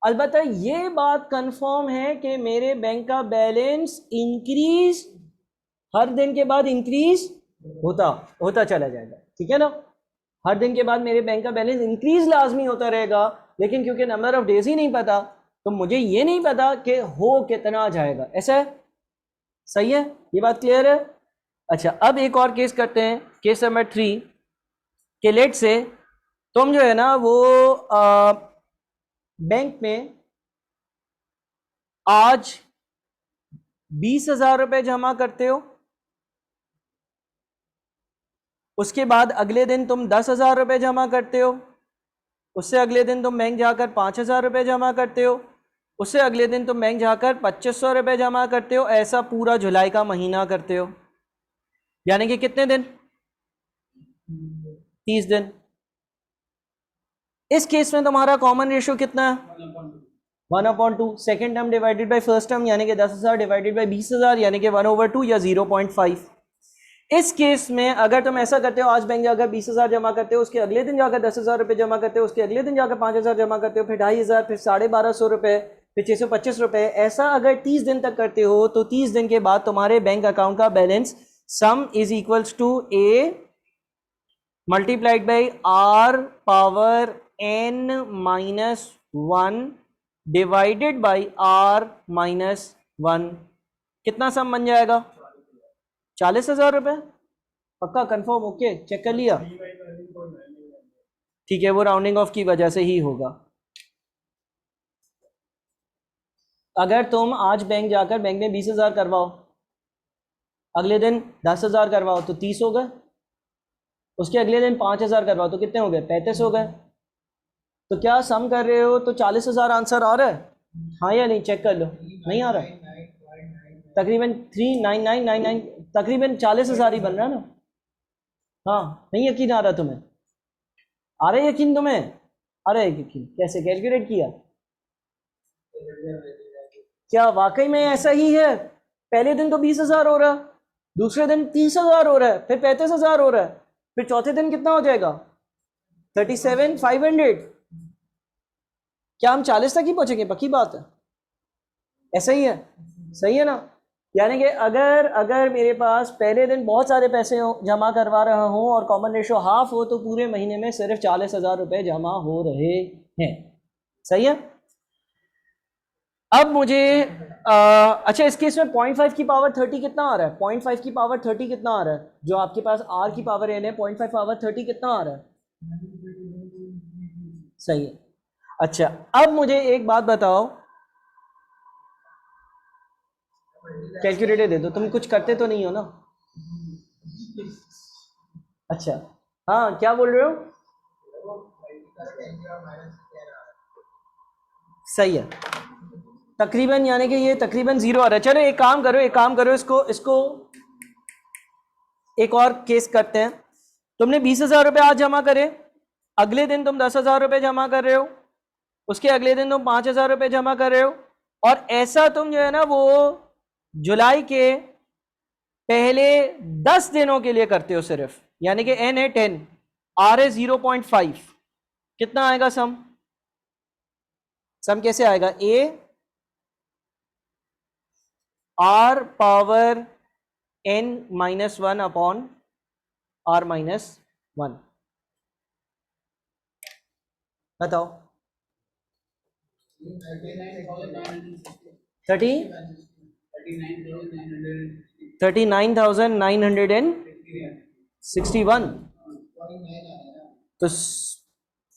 अलबत्ता ये बात कंफर्म है कि मेरे बैंक का बैलेंस इंक्रीज हर दिन के बाद इंक्रीज होता चला जाएगा, ठीक है ना। हर दिन के बाद मेरे बैंक का बैलेंस इंक्रीज लाजमी होता रहेगा, लेकिन क्योंकि नंबर ऑफ डेज ही नहीं पता, तो मुझे ये नहीं पता कि हो कितना जाएगा। ऐसा है, सही है, ये बात क्लियर है। अच्छा अब एक और केस करते हैं, केस नंबर 3 के लेट से तुम जो है ना वो बैंक में आज 20,000 रुपए जमा करते हो, उसके बाद अगले दिन तुम 10,000 रुपए जमा करते हो, उससे अगले दिन तुम बैंक जाकर 5,000 रुपए जमा करते हो, उससे अगले दिन तुम बैंक जाकर 2,500 रुपए जमा करते हो, ऐसा पूरा जुलाई का महीना करते हो, यानी कि कितने दिन? 30 दिन। इस केस में तुम्हारा कॉमन रेशियो कितना है? 1/2। Second term divided by first term, यानी कि 10,000 डिवाइडेड बाई 20,000, यानी कि 1/2 या 0.5। इस केस में अगर तुम ऐसा करते हो, आज बैंक जाकर 20,000 जमा करते हो, उसके अगले दिन जाकर 10,000 रुपए जमा करते हो, उसके अगले दिन जाकर 5,000 जमा करते हो, फिर 2,500, फिर 1,250 रुपए, फिर 625 रुपए, ऐसा अगर 30 दिन तक करते हो, तो 30 दिन के बाद तुम्हारे बैंक अकाउंट का balance sum is equals to A multiplied by R power n-1 divided by R-1। कितना सम बन जाएगा? 40,000 रुपए। पक्का कंफर्म? ओके, चेक कर लिया, ठीक है, वो राउंडिंग ऑफ की वजह से ही होगा। अगर तुम आज बैंक जाकर बैंक में 20,000 करवाओ, अगले दिन 10,000 करवाओ तो 30 हो गए, उसके अगले दिन 5,000 करवाओ तो कितने हो गए? 35 हो गए। तो क्या सम कर रहे हो तो 40,000 आंसर आ रहा है? हाँ या नहीं, चेक कर लो। नहीं आ रहा है? तकरीबन 39999, तकरीबन 40,000 ही बन रहा है ना। हाँ, नहीं यकीन आ रहा तुम्हें? आ रहा है यकीन तुम्हें? आ रहा है यकीन? कैसे कैलकुलेट किया? क्या वाकई में ऐसा ही है? पहले दिन तो 20,000 हो रहा है, दूसरे दिन 30,000 हो रहा है, फिर 35,000 हो रहा है, फिर चौथे दिन कितना हो जाएगा? 37,500। क्या हम 40 तक ही पहुंचेंगे? पक्की बात है, ऐसा ही है, सही है ना। यानी कि अगर मेरे पास पहले दिन बहुत सारे पैसे जमा करवा रहा हूं और कॉमन रेशो हाफ हो, तो पूरे महीने में सिर्फ 40,000 रुपए जमा हो रहे हैं। सही है। अब मुझे अच्छा इस केस में 0.5 की पावर 30 कितना आ रहा है? 0.5 की पावर 30 कितना आ रहा है? जो आपके पास r की पावर n है, 0.5 पावर 30 कितना आ रहा है? सही है। अच्छा अब मुझे एक बात बताओ, कैलकुलेटर दे दो, तुम कुछ करते तो नहीं हो ना? अच्छा, हाँ क्या बोल रहे हो? सही है, तकरीबन, यानी कि ये तकरीबन 0 आ रहा है। चलो एक काम करो, इसको एक और केस करते हैं। तुमने 20,000 रुपये आज जमा करे, अगले दिन तुम 10,000 रुपये जमा कर रहे हो, उसके अगले दिन तुम 5,000 रुपये जमा कर रहे हो, और ऐसा तुम जो है ना वो जुलाई के पहले 10 दिनों के लिए करते हो सिर्फ, यानी कि एन है 10, आर है 0.5, कितना आएगा सम? सम कैसे आएगा? A are power n minus 1 upon r minus 1। बताओ। 39,961, तो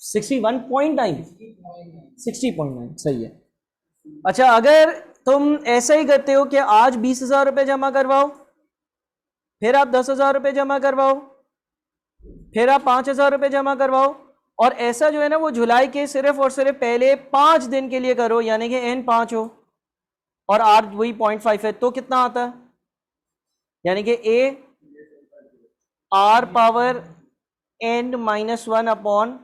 61.9, 60.9 सही है। अच्छा, अगर तुम ऐसा ही करते हो कि आज 20,000 रुपये जमा करवाओ, फिर आप 10,000 रुपये जमा करवाओ, फिर आप 5,000 रुपये जमा करवाओ, और ऐसा जो है ना वो जुलाई के सिर्फ और सिर्फ पहले 5 दिन के लिए करो, यानी कि n 5 हो और r वही 0.5 है, तो कितना आता है? यानी कि a r power n minus 1 upon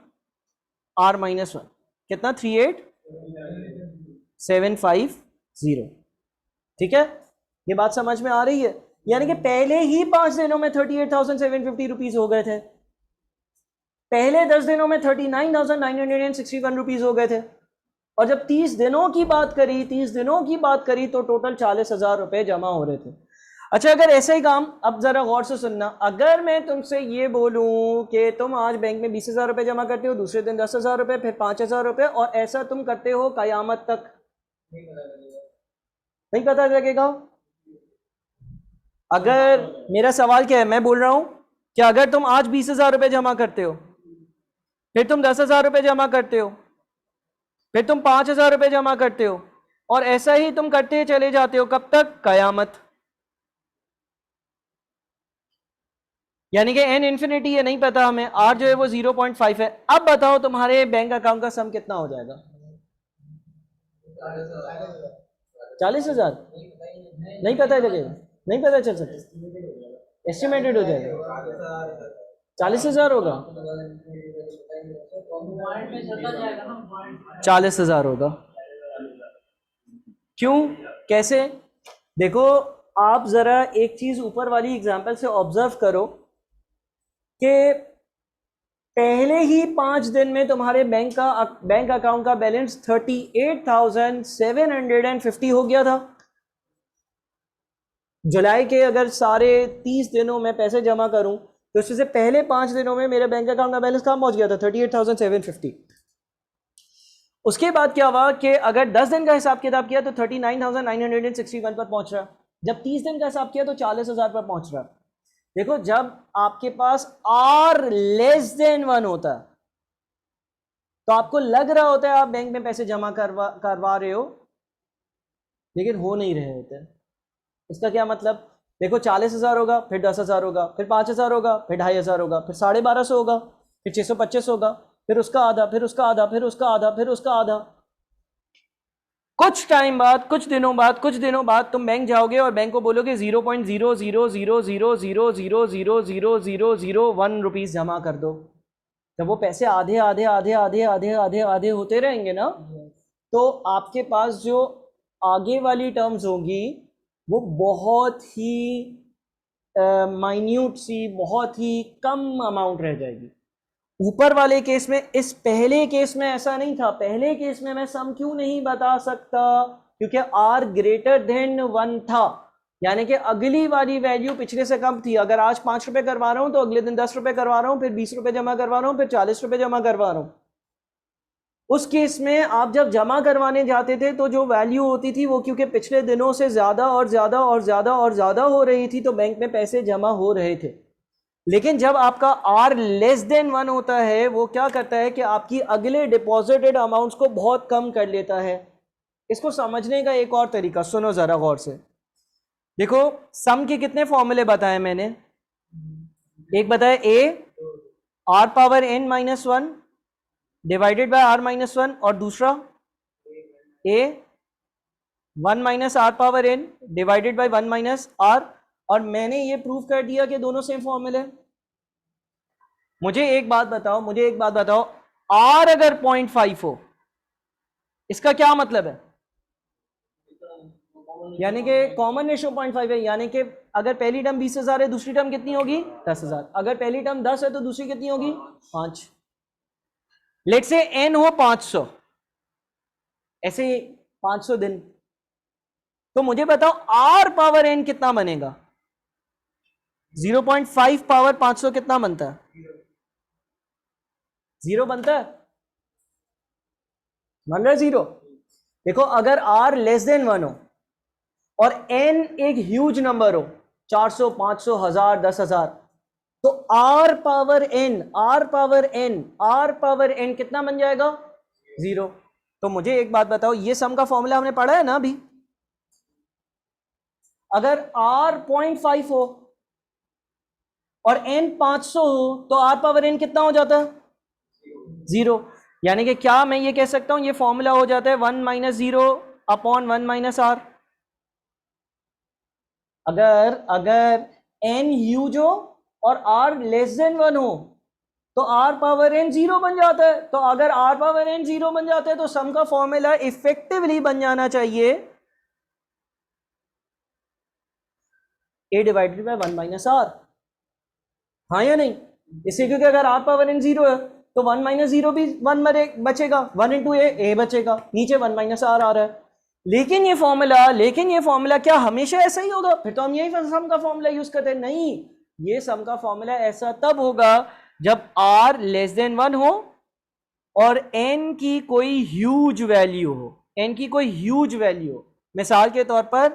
r minus 1, कितना? 38,750। ठीक है, ये बात समझ में आ रही है? यानी कि पहले ही 5 दिनों में 38,750 रुपीज हो गए थे, पहले 10 दिनों में 39,961 रुपीज हो गए थे, और जब 30 दिनों की बात करी तो टोटल 40,000 रुपए जमा हो रहे थे। अच्छा, अगर ऐसा ही काम, अब जरा गौर से सुनना, अगर मैं तुमसे ये बोलूं कि तुम आज बैंक में 20,000 रुपए जमा करते हो, दूसरे दिन 10,000 रुपए, फिर 5,000 रुपए, और ऐसा तुम करते हो कयामत तक, नहीं पता लगेगा? अगर मेरा सवाल क्या है, मैं बोल रहा हूं कि अगर तुम आज 20,000 रुपए जमा करते हो, फिर तुम 10,000 रुपए जमा करते हो, फिर तुम 5,000 रुपए जमा करते हो, और ऐसा ही तुम करते चले जाते हो, कब तक? कयामत। यानी कि एन इन्फिनिटी है, नहीं पता हमें, आर जो है वो 0.5 है। अब बताओ तुम्हारे बैंक अकाउंट का सम कितना हो जाएगा? 40,000? नहीं पता लगेगा, नहीं पता चल सकता, एस्टिमेटेड हो जाएगा, 40,000 होगा, 40,000 होगा। क्यों, कैसे? देखो, आप जरा एक चीज ऊपर वाली एग्जांपल से ऑब्जर्व करो कि पहले ही 5 दिन में तुम्हारे बैंक अकाउंट का बैलेंस 38,750 हो गया था। जुलाई के अगर सारे 30 दिनों में पैसे जमा करूं तो उससे से पहले 5 दिनों में मेरे बैंक अकाउंट का बैलेंस कहाँ पहुंच गया था? 38,750। उसके बाद क्या हुआ कि अगर 10 दिन का हिसाब किताब किया तो 39,961 पर पहुंच रहा, जब 30 दिन का हिसाब किया तो 40,000 पर पहुंच रहा। देखो, जब आपके पास r लेस देन 1 होता है तो आपको लग रहा होता है आप बैंक में पैसे जमा करवा रहे हो, लेकिन हो नहीं रहे होते। इसका क्या मतलब? देखो, 40,000 होगा, फिर 10,000 होगा, फिर 5,000 होगा, फिर 2,500 होगा, फिर 1,250 होगा, फिर 625 होगा, फिर उसका आधा, फिर उसका आधा, फिर उसका आधा, फिर उसका आधा। कुछ टाइम बाद, कुछ दिनों बाद तुम बैंक जाओगे और बैंक को बोलोगे 0.0000000000001 रुपीज जमा कर दो, तो वो पैसे आधे आधे आधे आधे आधे आधे आधे होते रहेंगे ना। तो आपके पास जो आगे वाली टर्म्स होंगी वो बहुत ही माइन्यूट सी, बहुत ही कम अमाउंट रह जाएगी। ऊपर वाले केस में, इस पहले केस में ऐसा नहीं था। पहले केस में मैं सम क्यों नहीं बता सकता? क्योंकि r ग्रेटर देन 1 था, यानी कि अगली वाली वैल्यू पिछले से कम थी। अगर आज 5 रुपए करवा रहा हूं तो अगले दिन 10 रुपए करवा रहा हूं, फिर 20 रुपए जमा करवा रहा हूं, फिर 40 रुपए जमा करवा रहा हूं। उस केस में आप जब जमा करवाने जाते थे तो जो वैल्यू होती थी वो क्योंकि पिछले दिनों से ज्यादा और ज्यादा और ज्यादा और ज्यादा हो रही थी तो बैंक में पैसे जमा हो रहे थे। लेकिन जब आपका r लेस देन 1 होता है, वो क्या करता है कि आपकी अगले डिपॉजिटेड अमाउंट्स को बहुत कम कर लेता है। इसको समझने का एक और तरीका सुनो जरा गौर से। देखो सम के कितने फॉर्मूले बताए मैंने, एक बताया a are power n minus one divided by r minus one, और दूसरा a one minus r power n divided by one minus r, और मैंने ये प्रूव कर दिया कि दोनों सेम फॉर्मूले। मुझे एक बात बताओ, आर अगर 0.5 हो इसका क्या मतलब है, यानी कि कॉमन रेशियो 0.5 है, यानी कि अगर पहली टर्म 20,000 है दूसरी टर्म कितनी होगी 10,000, अगर पहली टर्म 10 है तो दूसरी कितनी होगी 5। लेट से एन हो 500, ऐसे 500 दिन, तो मुझे बताओ आर पावर एन कितना बनेगा, 0.5 पावर 500 कितना बनता है, 0 बनता है, मान रहे 0। देखो अगर आर लेस देन 1 हो और n एक ह्यूज नंबर हो, 400 500 1000 10,000, तो r पावर n कितना बन जाएगा 0। तो मुझे एक बात बताओ, ये सम का फॉर्मूला हमने पढ़ा है ना अभी, अगर r 0.5 हो और n 500 हो तो r पावर n कितना हो जाता है 0। यानी कि क्या मैं ये कह सकता हूं ये फॉर्मूला हो जाता है 1 माइनस 0 अपॉन 1 माइनस आर। अगर n ह्यूज हो और r लेस देन 1 हो तो r पावर n 0 बन जाता है। तो अगर r पावर n 0 बन जाता है तो सम का फॉर्मूला इफेक्टिवली बन जाना चाहिए a divided by 1 minus r, हाँ या नहीं। इससे क्योंकि अगर r पावर n 0 है तो 1 माइनस 0 भी 1 बचेगा, 1 इंटू ए बचेगा, नीचे 1 माइनस आर आ रहा है। लेकिन ये फॉर्मूला क्या हमेशा ऐसा ही होगा, फिर तो हम यही सम का फॉर्मूला यूज करते हैं, नहीं, ये सम का फॉर्मूला ऐसा तब होगा जब r लेस देन 1 हो और n की कोई ह्यूज वैल्यू हो, मिसाल के तौर पर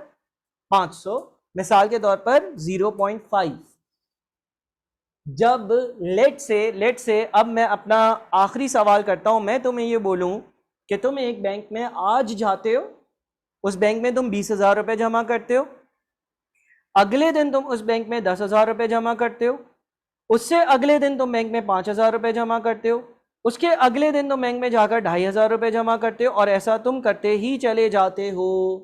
500, मिसाल के तौर पर 0.5। जब लेट से अब मैं अपना आखिरी सवाल करता हूं, मैं तुम्हें ये बोलूं कि तुम एक बैंक में आज जाते हो, उस बैंक में तुम 20,000 रुपए जमा करते हो, अगले दिन तुम उस बैंक में 10,000 रुपए जमा करते हो, उससे अगले दिन तुम बैंक में 5,000 रुपए जमा करते हो, उसके अगले दिन तुम बैंक में जाकर 2,500 रुपए जमा करते हो, और ऐसा तुम करते ही चले जाते हो।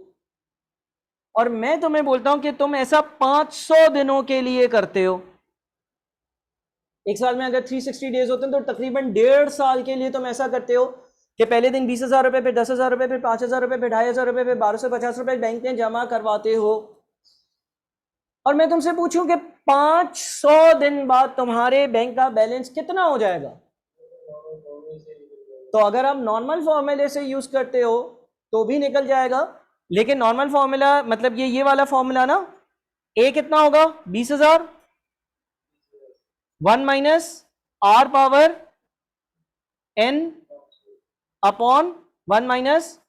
और मैं तुम्हें बोलता हूं कि तुम ऐसा 500 दिनों के लिए करते हो। एक साल में अगर 360 डेज होते हैं तो तकरीबन 1.5 साल के लिए तुम ऐसा करते हो कि पहले दिन 20,000 रुपए, फिर 10,000 रुपए, फिर 5,000 रुपए, फिर 2,500 रुपए, फिर 1,250 रुपए बैंक में जमा करवाते हो। और मैं तुमसे पूछूं कि 500 दिन बाद तुम्हारे बैंक का बैलेंस कितना हो जाएगा, तो अगर आप नॉर्मल फॉर्मूले से यूज करते हो तो भी निकल जाएगा, लेकिन नॉर्मल फॉर्मूला मतलब ये वाला फॉर्मूला ना, ए कितना होगा 20,000, 1 minus r power n upon 1 minus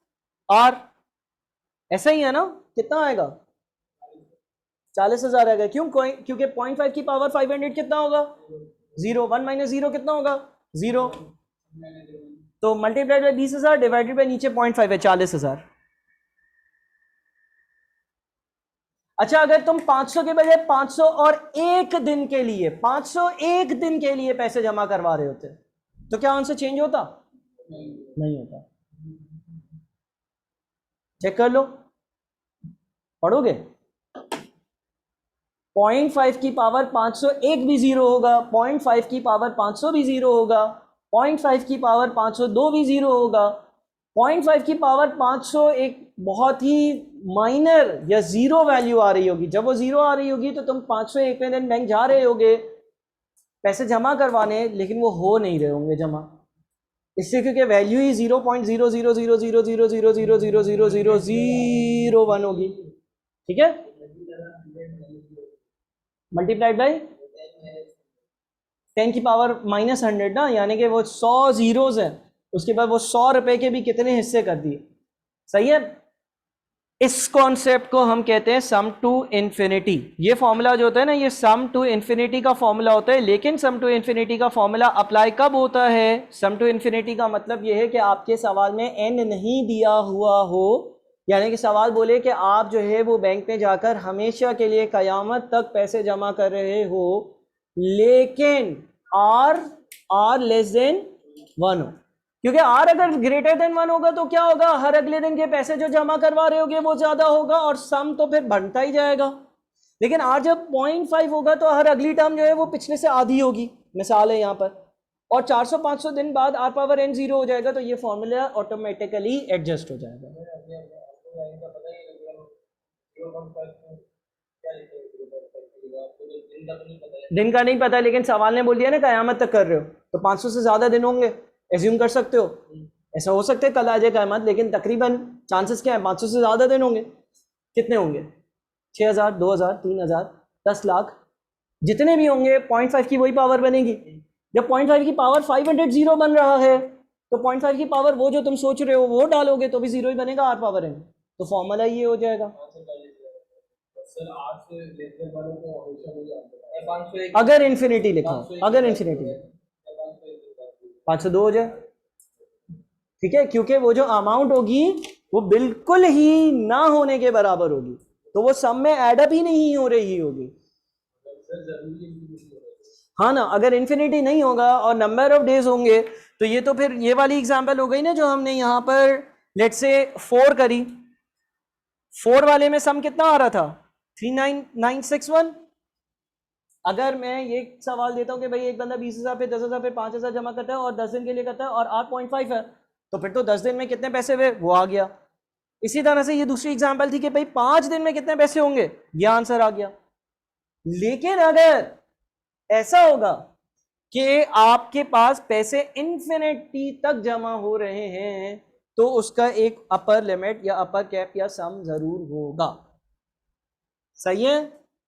r, ऐसा ही है ना, कितना आएगा 40,000 आएगा। क्यों? क्योंकि 0.5 की पावर 500 कितना होगा 0, 1 माइनस 0 कितना होगा 0, तो मल्टीप्लाइड बाय 20,000 डिवाइडेड बाय नीचे 0.5 है 40,000। अच्छा अगर तुम 500 के बजाय 500 और 1 दिन के लिए 501 दिन के लिए पैसे जमा करवा रहे होते तो क्या आंसर चेंज होता? नहीं होता। चेक कर लो, पढ़ोगे 0.5 की पावर 501 भी 0 होगा, 0.5 की पावर 500 भी 0 होगा, 0.5 की पावर 502 भी 0 होगा, 0.5 की पावर 500 एक बहुत ही माइनर या 0 वैल्यू आ रही होगी। जब वो 0 आ रही होगी तो तुम 501 दिन बैंक जा रहे होगे पैसे जमा करवाने, लेकिन वो हो नहीं रहे होंगे जमा, इससे क्योंकि वैल्यू ही 0.0000000000001 होगी। ठीक है, मल्टीप्लाइड बाय 10 की पावर -100 ना, यानी कि वो 100 जीरोज हैं, उसके बाद वो 100 रुपए के भी कितने हिस्से कर दिए। सही है, इस कॉन्सेप्ट को हम कहते हैं सम टू इन्फिनिटी। ये फॉर्मूला जो होता है ना, ये सम टू इन्फिनिटी का फॉर्मूला होता है। लेकिन सम टू इन्फिनिटी का फॉर्मूला अप्लाई कब होता है? सम टू इन्फिनिटी का मतलब ये है कि आपके सवाल में n नहीं दिया हुआ हो यानी कि सवाल बोले कि आप जो है वो बैंक में जाकर हमेशा के लिए कयामत तक पैसे जमा कर रहे हो, लेकिन आर लेस देन 1 हो, क्योंकि आर अगर ग्रेटर देन 1 होगा तो क्या होगा, हर अगले दिन के पैसे जो जमा करवा रहे होगे वो ज्यादा होगा और सम तो फिर बढ़ता ही जाएगा। लेकिन आर जब 0.5 होगा तो हर अगली टर्म जो है वो पिछले से आधी होगी, मिसाल है यहाँ पर, और 400-500 दिन बाद आर पावर एन 0 हो जाएगा, तो ये फॉर्मूला ऑटोमेटिकली एडजस्ट हो जाएगा। दिन का नहीं पता, लेकिन सवाल ने बोल दिया ना कयामत तक कर रहे हो, तो 500 से ज्यादा दिन होंगे, एज्यूम कर सकते हो। ऐसा हो सकता है कल आ जाए कयामत, लेकिन तकरीबन चांसेस क्या है, 500 से ज्यादा दिन होंगे। कितने होंगे, 6000, 2000, 3000, 10 लाख, जितने भी होंगे 0.5 की वही पावर बनेगी। जब 0.5 की पावर 500 जीरो बन रहा है, तो 0.5 की पावर वो जो तुम सोच रहे हो वो डालोगे तो भी जीरो ही बनेगा आर पावर एन, तो फॉर्मूला ये हो जाएगा। अगर इन्फिनिटी लिखा हो, अगर इन्फिनिटी 502 हो जाए, ठीक है, क्योंकि वो जो अमाउंट होगी वो बिल्कुल ही ना होने के बराबर होगी, तो वो सम में एडअप ही नहीं हो रही होगी। हाँ ना, अगर इन्फिनिटी नहीं होगा और नंबर ऑफ डेज होंगे, तो ये तो फिर ये वाली एग्जांपल हो गई ना जो हमने यहाँ पर लेट्स से 4 करी, 4 वाले में सम कितना आ रहा था, 39961। अगर मैं ये सवाल देता हूँ कि भाई एक बंदा 20,000 पे 10,000 पे 5,000 जमा करता है और 10 दिन के लिए करता है और 8.5 है, तो फिर तो 10 दिन में कितने पैसे हुए वो आ गया। इसी तरह से ये दूसरी एग्जांपल थी कि भाई 5 दिन में कितने पैसे होंगे, ये आंसर आ गया। लेकिन अगर ऐसा होगा कि आपके पास पैसे इन्फिनिटी तक जमा हो रहे हैं, तो उसका एक अपर लिमिट या अपर कैप या सम जरूर होगा। सही है,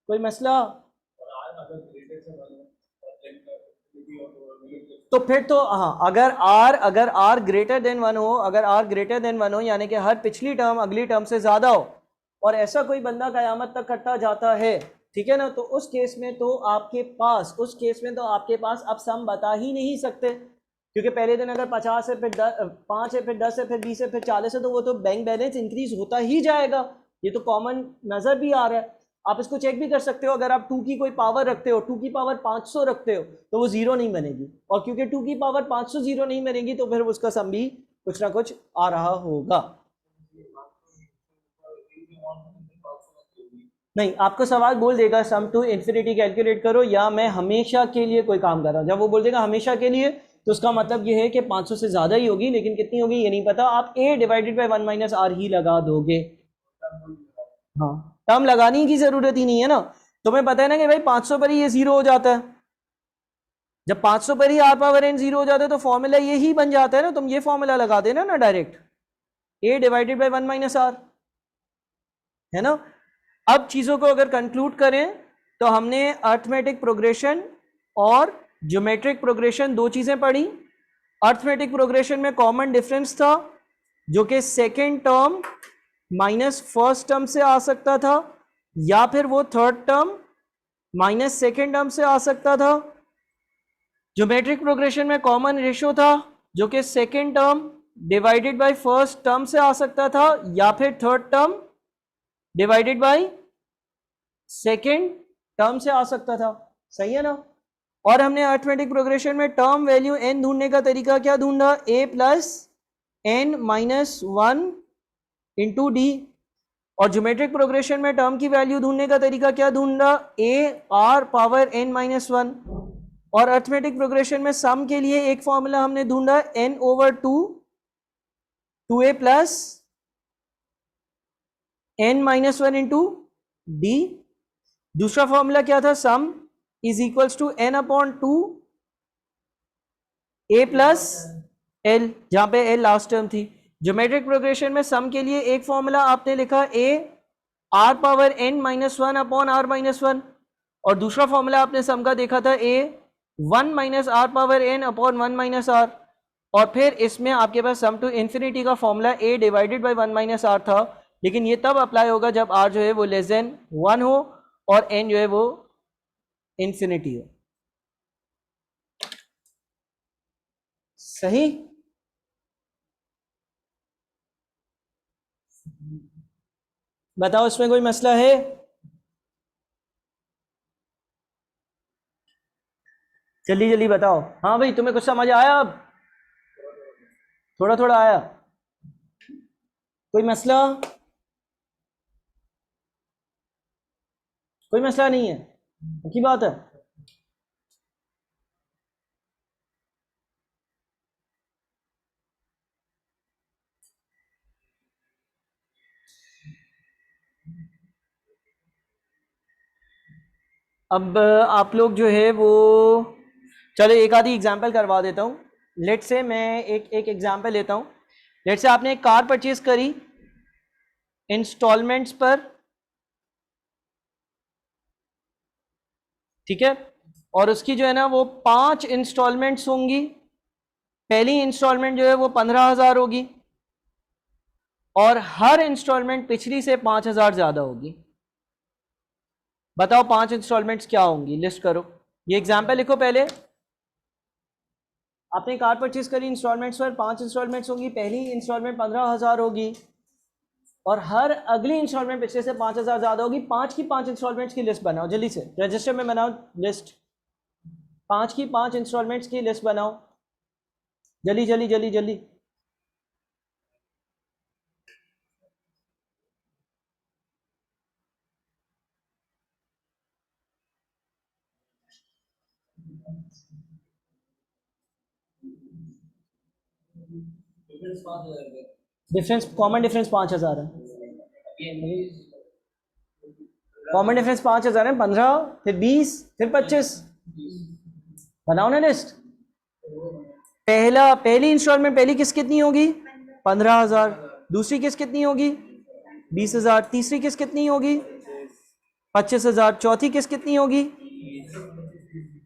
कोई मसला? तो फिर तो हाँ, अगर आर ग्रेटर देन 1 हो, अगर आर ग्रेटर देन 1 हो, यानी कि हर पिछली टर्म अगली टर्म से ज्यादा हो, और ऐसा कोई बंदा कयामत तक करता जाता है, ठीक है ना, तो उस केस में तो आपके पास अब सम बता ही नहीं सकते, क्योंकि पहले दिन अगर 50 है, फिर 5 है, फिर 10 है, फिर 20 है, फिर 40 है, तो वो तो बैंक बैलेंस इंक्रीज होता ही जाएगा। ये तो कॉमन नजर भी आ रहा है। आप इसको चेक भी कर सकते हो, अगर आप 2 की कोई पावर रखते हो, 2 की पावर 500 रखते हो, तो वो जीरो नहीं बनेगी, और क्योंकि 2 की पावर 500 जीरो नहीं बनेगी, तो फिर उसका सम भी कुछ ना कुछ आ रहा होगा। नहीं, आपको सवाल बोल देगा सम टू इन्फिनिटी कैलकुलेट करो, या मैं हमेशा के लिए कोई काम कर रहा हूं। जब वो बोल देगा हमेशा के लिए, तो उसका मतलब ये है कि 500 से ज्यादा ही होगी, लेकिन कितनी होगी ये नहीं पता, आप a divided by 1 minus r ही लगा दोगे। हाँ, टर्म लगाने की जरूरत ही नहीं है ना, तुम्हें पता है ना कि भाई 500 पर ही ये जीरो हो जाता है। जब 500 पर ही आर पावर एन जीरो हो जाता है, तो फॉर्मूला ये ही बन जाता है ना, तुम ये फॉर्मूला लगा देना ना direct, a divided by 1 minus r, है ना। अब चीजों को अगर कंक्लूड करें, तो हमने अर्थमेटिक प्रोग्रेशन और ज्योमेट्रिक प्रोग्रेशन दो चीजें पढ़ी। अर्थमेटिक प्रोग्रेशन में कॉमन डिफरेंस था, जो कि second term minus first term से आ सकता था, या फिर वो third term minus second term से आ सकता था। ज्योमेट्रिक प्रोग्रेशन में कॉमन रेशियो था, जो कि second term divided by first term से आ सकता था, या फिर third term divided by second term से आ सकता था। सही है ना। और हमने अर्थमेटिक प्रोग्रेशन में टर्म वैल्यू एन ढूंढने का तरीका क्या ढूंढा, a plus n minus 1 into d. और ज्योमेट्रिक प्रोग्रेशन में टर्म की वैल्यू ढूंढने का तरीका क्या ढूंढा, a are power n minus 1। और अर्थमेटिक प्रोग्रेशन में सम के लिए एक फॉर्मूला हमने ढूंढा, n over 2 a plus n minus 1 into d. दूसरा फॉर्मूला क्या था, sum is equals to n upon 2 a plus l, जहां पे एल लास्ट टर्म थी। ज्योमेट्रिक प्रोग्रेशन में सम के लिए एक फॉर्मूला आपने लिखा, a are power n minus 1 upon r minus 1, और दूसरा फॉर्मूला आपने सम का देखा था, a 1 minus r power n upon 1 minus r. और फिर इसमें आपके पास सम टू इन्फिनिटी का formula a divided by 1 minus r था, लेकिन ये तब अप्लाई होगा जब आर जो है वो लेस देन 1 हो और एन जो है वो इन्फिनिटी हो। सही। बताओ इसमें कोई मसला है? जल्दी जल्दी बताओ। हाँ भाई, तुम्हें कुछ समझ आया अब? थोड़ा थोड़ा आया? कोई मसला? कोई मसला नहीं है की बात है। अब आप लोग जो है वो, चलो एक आधी एग्जांपल करवा देता हूँ। लेट से मैं एक एक एग्जांपल लेता हूँ। लेट से आपने एक कार परचेज करी इंस्टॉलमेंट्स पर, ठीक है, और उसकी जो है ना वो 5 इंस्टॉलमेंट्स होंगी। पहली इंस्टॉलमेंट जो है वो 15,000 होगी और हर इंस्टॉलमेंट पिछली से 5,000 ज्यादा होगी। बताओ 5 इंस्टॉलमेंट्स क्या होंगी, लिस्ट करो। ये एग्जांपल लिखो पहले। आपने कार परचेज करी इंस्टॉलमेंट्स पर, 5 इंस्टॉलमेंट्स होंगी। पहली इंस्टॉलमेंट 15,000 होगी और हर अगली इंस्टॉलमेंट पिछले से 5,000 ज्यादा होगी। 5 की 5 इंस्टॉलमेंट्स की लिस्ट बनाओ जल्दी से, रजिस्टर में बनाओ लिस्ट। 5 की 5 इंस्टॉलमेंट्स की लिस्ट बनाओ जल्दी जल्दी जल्दी जल्दी। डिफरेंस, कॉमन डिफरेंस 5,000 है। कॉमन डिफरेंस 5,000 है। 15, फिर 20, फिर 25। बनाओ ना लिस्ट। पहली इंस्टॉलमेंट पहली किस्त कितनी होगी? 15,000। दूसरी किस्त कितनी होगी? 20,000। तीसरी किस्त कितनी होगी? 25,000। चौथी किस्त कितनी होगी?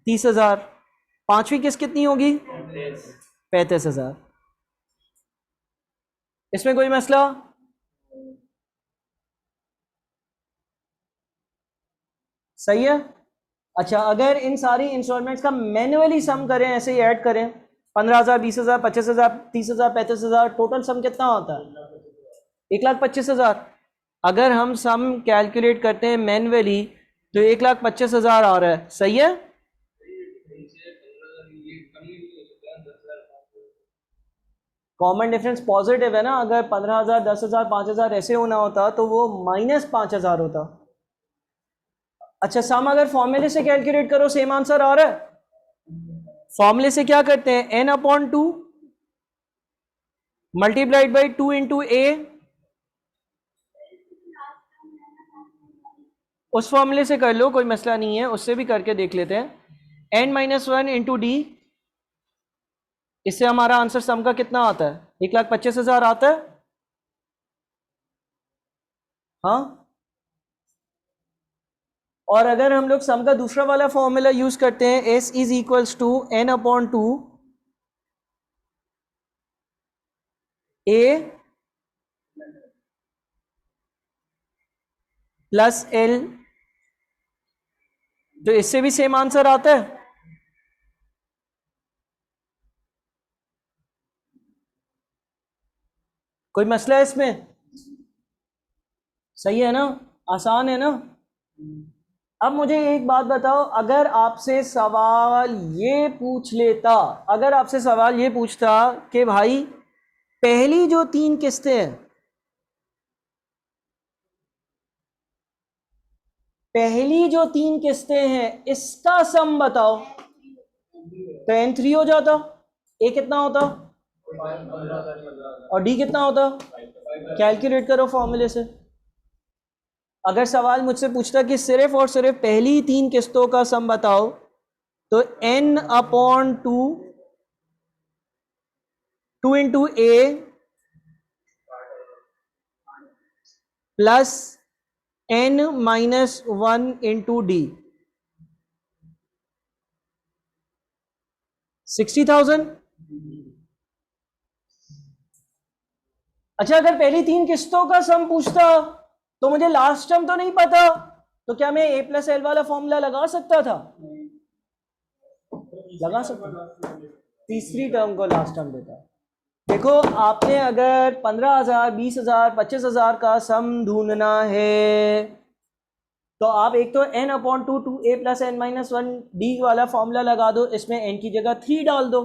30,000। पांचवी किस्त कितनी होगी? 35,000। इसमें कोई मसला? सही है। अच्छा, अगर इन सारी इंस्टॉलमेंट्स का मैन्युअली सम करें, ऐसे ही ऐड करें, 15,000, 20,000, 25,000, 30,000, 35,000, टोटल सम कितना होता है? 1,25,000। अगर हम सम कैलकुलेट करते हैं मैन्युअली तो 1,25,000 आ रहा है। सही है। कॉमन डिफरेंस पॉजिटिव है ना। अगर 15,000, 10,000, 5,000 ऐसे होना होता तो वो -5,000 होता। अच्छा, सम अगर फॉर्मूले से कैलकुलेट करो सेम आंसर आ रहा है। फॉर्मूले से क्या करते हैं? n/2 मल्टीप्लाइड बाई 2 इंटू ए। उस फॉर्मूले से कर लो, कोई मसला नहीं है, उससे भी करके देख लेते हैं। n-1 into D. इससे हमारा आंसर सम का कितना आता है? 1,25,000 आता है। हाँ, और अगर हम लोग सम का दूसरा वाला फॉर्मूला यूज करते हैं, s is equals to n/2 a plus l, तो इससे भी सेम आंसर आता है। कोई मसला है इसमें? सही है ना? आसान है ना? अब मुझे एक बात बताओ, अगर आपसे सवाल ये पूछ लेता, अगर आपसे सवाल ये पूछता कि भाई पहली जो 3 किस्तें हैं, पहली जो 3 किस्तें हैं इसका सम बताओ, तो n3 हो जाता। a कितना होता और d कितना होता? कैलकुलेट करो फॉर्मूले से। अगर सवाल मुझसे पूछता कि सिर्फ और सिर्फ पहली 3 किस्तों का सम बताओ, तो n/2 2 into a plus n-1 into D, 60,000। अच्छा, अगर पहली 3 किस्तों का सम पूछता तो मुझे लास्ट टर्म तो नहीं पता, तो क्या मैं a प्लस एल वाला फॉर्मूला लगा सकता था? लगा सकता। तीसरी टर्म को लास्ट टर्म देता। देखो आपने अगर 15,000, 20,000, 25,000 का सम ढूंढना है तो आप एक तो n upon two two a plus n minus one d वाला फॉर्मूला लगा दो, इसमें n की जगह 3 डाल दो।